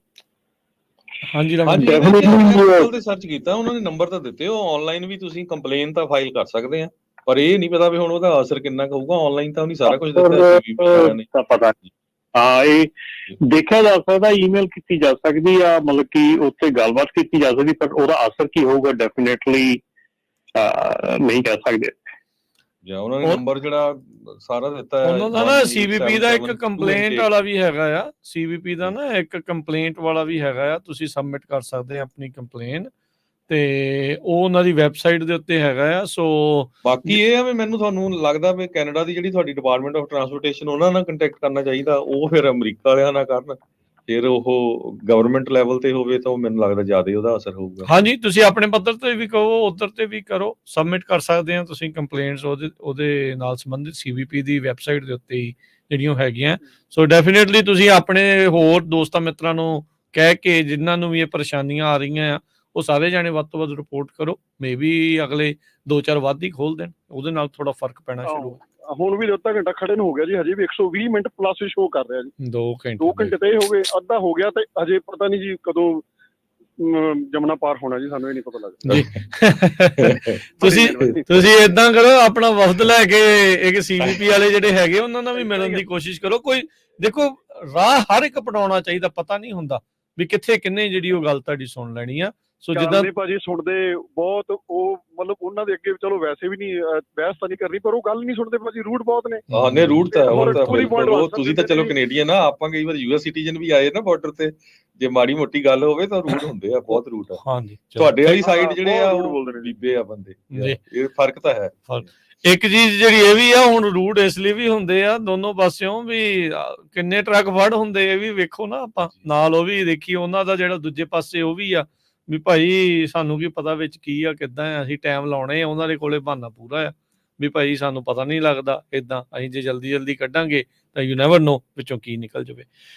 Speaker 1: ਹਾਂਜੀ ਰਮਨ
Speaker 4: ਹਾਂਜੀ
Speaker 1: ਜੀ।
Speaker 4: ਗੂਗਲ ਤੇ ਸਰਚ ਕੀਤਾ, ਉਹਨਾਂ ਨੇ ਨੰਬਰ ਤਾਂ ਦਿੱਤੇ, ਉਹ ਆਨਲਾਈਨ ਵੀ ਤੁਸੀਂ ਕੰਪਲੇਨ ਤਾਂ ਫਾਈਲ ਕਰ ਸਕਦੇ ਆ, ਪਰ ਇਹ ਨਹੀਂ ਪਤਾ ਵੀ ਹੁਣ ਉਹਦਾ ਅਸਰ ਕਿੰਨਾ ਕੁ ਹੋਊਗਾ। ਆਨਲਾਈਨ ਤਾਂ ਉਹਨੇ ਸਾਰਾ ਕੁਝ ਦਿੱਤਾ CVP ਵਾਲਿਆਂ ਨੇ।
Speaker 3: ਤਾਂ ਪਤਾ ਨਹੀਂ, ਹਾਂ ਇਹ ਦੇਖਿਆ ਜਾ ਸਕਦਾ, ਈਮੇਲ ਕੀਤੀ ਜਾ ਸਕਦੀ ਆ, ਮਤਲਬ ਕਿ ਉੱਥੇ ਗੱਲਬਾਤ ਕੀਤੀ ਜਾ ਸਕਦੀ, ਪਰ ਉਹਦਾ ਅਸਰ ਕੀ ਹੋਊਗਾ ਡੈਫੀਨੇਟਲੀ ਨਹੀਂ ਕਹਿ ਸਕਦੇ।
Speaker 4: ਜਾਂ ਉਹਨਾਂ ਨੇ ਨੰਬਰ ਜਿਹੜਾ ਸਾਰਾ ਦਿੱਤਾ ਹੈ,
Speaker 1: ਉਹਨਾਂ ਦਾ ਨਾ CVP ਦਾ ਇੱਕ ਕੰਪਲੇਂਟ ਵਾਲਾ ਵੀ ਹੈਗਾ ਆ, CVP ਦਾ ਨਾ ਇੱਕ ਕੰਪਲੇਂਟ ਵਾਲਾ ਵੀ ਹੈਗਾ ਆ, ਤੁਸੀਂ ਸਬਮਿਟ ਕਰ ਸਕਦੇ ਆ ਆਪਣੀ ਕੰਪਲੇਨ, ਤੇ ਉਹ ਉਹਨਾਂ ਦੀ ਵੈਬਸਾਈਟ ਦੇ ਉੱਤੇ ਹੈਗਾ ਆ। ਸੋ
Speaker 4: ਬਾਕੀ ਇਹ ਆ ਵੀ ਤੁਹਾਨੂੰ ਲੱਗਦਾ ਵੀ ਕੈਨੇਡਾ ਦੀ ਜਿਹੜੀ ਤੁਹਾਡੀ ਡਿਪਾਰਟਮੈਂਟ ਆਫ ਟਰਾਂਸਪੋਰਟੇਸ਼ਨ, ਉਹਨਾਂ ਨਾਲ ਕੰਟੈਕਟ ਕਰਨਾ ਚਾਹੀਦਾ, ਉਹ ਫਿਰ ਅਮਰੀਕਾ ਵਾਲਿਆਂ ਨਾਲ ਕਰਨ, ਫਿਰ ਉਹ ਗਵਰਨਮੈਂਟ ਲੈਵਲ ਤੇ ਹੋਵੇ ਤਾਂ ਉਹ ਮੈਨੂੰ ਲੱਗਦਾ ਜ਼ਿਆਦਾ ਉਹਦਾ ਅਸਰ ਹੋਊਗਾ।
Speaker 1: ਹਾਂਜੀ, ਤੁਸੀਂ ਆਪਣੇ ਪੱਧਰ ਤੇ ਵੀ ਕਹੋ, ਉੱਧਰ ਤੇ ਵੀ ਕਰੋ, ਸਬਮਿਟ ਕਰ ਸਕਦੇ ਆ ਤੁਸੀਂ ਕੰਪਲੇਂਟਸ ਉਹਦੇ ਨਾਲ ਸੰਬੰਧਿਤ CVP ਦੀ ਵੈਬਸਾਈਟ ਦੇ ਉੱਤੇ ਹੀ ਜਿਹੜੀਆਂ ਹੈਗੀਆਂ। ਸੋ ਡੈਫੀਨੇਟਲੀ ਤੁਸੀਂ ਆਪਣੇ ਹੋਰ ਦੋਸਤਾਂ ਮਿੱਤਰਾਂ ਨੂੰ ਕਹਿ ਕੇ, ਜਿਨ੍ਹਾਂ ਨੂੰ ਵੀ ਇਹ ਪਰੇਸ਼ਾਨੀਆਂ ਆ ਰਹੀਆਂ ਆ, ਉਹ ਸਾਰੇ ਜਾਣੇ ਵੱਧ ਤੋਂ ਵੱਧ ਰਿਪੋਰਟ ਕਰੋ। ਮੇ ਵੀ ਅਗਲੇ 2-4 ਵੱਧ ਹੀ ਖੋਲ ਦੇਣ, ਉਹਦੇ ਨਾਲ ਥੋੜਾ ਫਰਕ ਪੈਣਾ ਸ਼ੁਰੂ ਹੋ।
Speaker 2: ਹੁਣ ਵੀ ਅੱਧਾ ਘੰਟਾ ਖੜੇ ਨੂੰ ਹੋ ਗਿਆ ਜੀ, ਹਜੇ ਵੀ 120 ਮਿੰਟ ਪਲੱਸ ਸ਼ੋ ਕਰ ਰਿਹਾ ਜੀ।
Speaker 1: 2
Speaker 2: 2 ਘੰਟੇ ਤੇ ਹੋ ਗਏ, ਅੱਧਾ ਹੋ ਗਿਆ, ਤੇ ਹਜੇ ਪਤਾ ਨਹੀਂ ਜੀ ਕਦੋਂ ਜਮਨਾ ਪਾਰ ਹੋਣਾ ਜੀ, ਸਾਨੂੰ ਇਹ ਨਹੀਂ ਪਤਾ ਲੱਗਦਾ
Speaker 1: ਜੀ। ਤੁਸੀਂ ਏਦਾਂ ਕਰੋ, ਆਪਣਾ ਵਫਦ ਲੈ ਕੇ ਇੱਕ CVP ਵਾਲੇ ਜਿਹੜੇ ਹੈਗੇ ਉਹਨਾਂ ਨਾਲ ਵੀ ਮਿਲਣ ਦੀ ਕੋਸ਼ਿਸ਼ ਕਰੋ। ਕੋਈ ਦੇਖੋ, ਰਾਹ ਹਰ ਇੱਕ ਅਪਣਾਉਣਾ ਚਾਹੀਦਾ, ਪਤਾ ਨਹੀਂ ਹੁੰਦਾ ਵੀ ਕਿੱਥੇ ਕਿੰਨੇ ਜਿਹੜੀ ਉਹ ਗੱਲ ਤੁਹਾਡੀ ਸੁਣ ਲੈਣੀ ਆ। ਸੋ ਜਿੱਦਾਂ
Speaker 2: ਭਾਜੀ ਸੁਣਦੇ ਬਹੁਤ, ਉਹ ਮਤਲਬ ਉਹਨਾਂ ਦੇ ਅੱਗੇ ਚਲੋ ਵੈਸੇ ਵੀ ਨਹੀਂ ਬਹਿਸ ਤਾਂ ਨਹੀਂ ਕਰਨੀ, ਪਰ ਉਹ ਗੱਲ ਨਹੀਂ ਸੁਣਦੇ ਭਾਜੀ, ਰੂਟ ਬਹੁਤ ਨੇ।
Speaker 4: ਹਾਂ ਨੇ ਰੂਟ ਤਾਂ ਹੁਣ ਤਾਂ ਬਿਲਕੁਲ, ਉਹ ਤੁਸੀਂ ਤਾਂ ਚਲੋ ਕੈਨੇਡੀਅਨ ਆ, ਆਪਾਂ ਕਈ ਵਾਰ US ਸਿਟੀਜ਼ਨ ਵੀ ਆਏ ਨਾ ਬਾਰਡਰ ਤੇ, ਜੇ ਮਾੜੀ ਮੋਟੀ ਗੱਲ ਹੋਵੇ ਤਾਂ ਰੂਟ ਹੁੰਦੇ ਆ, ਬਹੁਤ ਰੂਟ ਆ।
Speaker 1: ਹਾਂਜੀ,
Speaker 4: ਤੁਹਾਡੇ ਵਾਲੀ ਸਾਈਡ ਜਿਹੜੇ ਆ ਉਹ ਬੀਬੇ ਆ ਬੰਦੇ, ਇਹ ਫਰਕ ਤਾਂ ਹੈ।
Speaker 1: ਇੱਕ ਚੀਜ਼ ਜਿਹੜੀ ਇਹ ਵੀ ਆ, ਹੁਣ ਰੂਟ ਇਸ ਲਈ ਵੀ ਹੁੰਦੇ ਆ ਦੋਨੋਂ ਪਾਸਿਓਂ ਵੀ, ਕਿੰਨੇ ਟਰੱਕ ਫੜ ਹੁੰਦੇ ਇਹ ਵੀ ਵੇਖੋ ਨਾ, ਆਪਾਂ ਨਾਲ ਉਹ ਵੀ ਦੇਖੀ, ਉਹਨਾਂ ਦਾ ਜਿਹੜਾ ਦੂਜੇ ਪਾਸੇ ਉਹ ਵੀ ਆ ਵੀ ਭਾਈ ਸਾਨੂੰ ਕੀ ਪਤਾ ਵਿੱਚ ਕੀ ਆ, ਕਿੱਦਾਂ ਆ, ਅਸੀਂ ਟਾਈਮ ਲਾਉਣੇ ਆ, ਉਹਨਾਂ ਦੇ ਕੋਲੇ ਬਹਾਨਾ ਪੂਰਾ ਆ ਵੀ ਭਾਈ ਸਾਨੂੰ ਪਤਾ ਨਹੀਂ ਲੱਗਦਾ, ਇਦਾਂ ਅਸੀਂ ਜੇ ਜਲਦੀ ਕੱਢਾਂਗੇ ਤਾਂ ਯੂ ਨੈਵਰ ਨੋ ਵਿੱਚੋਂ ਕੀ ਨਿਕਲ ਜਾਵੇ।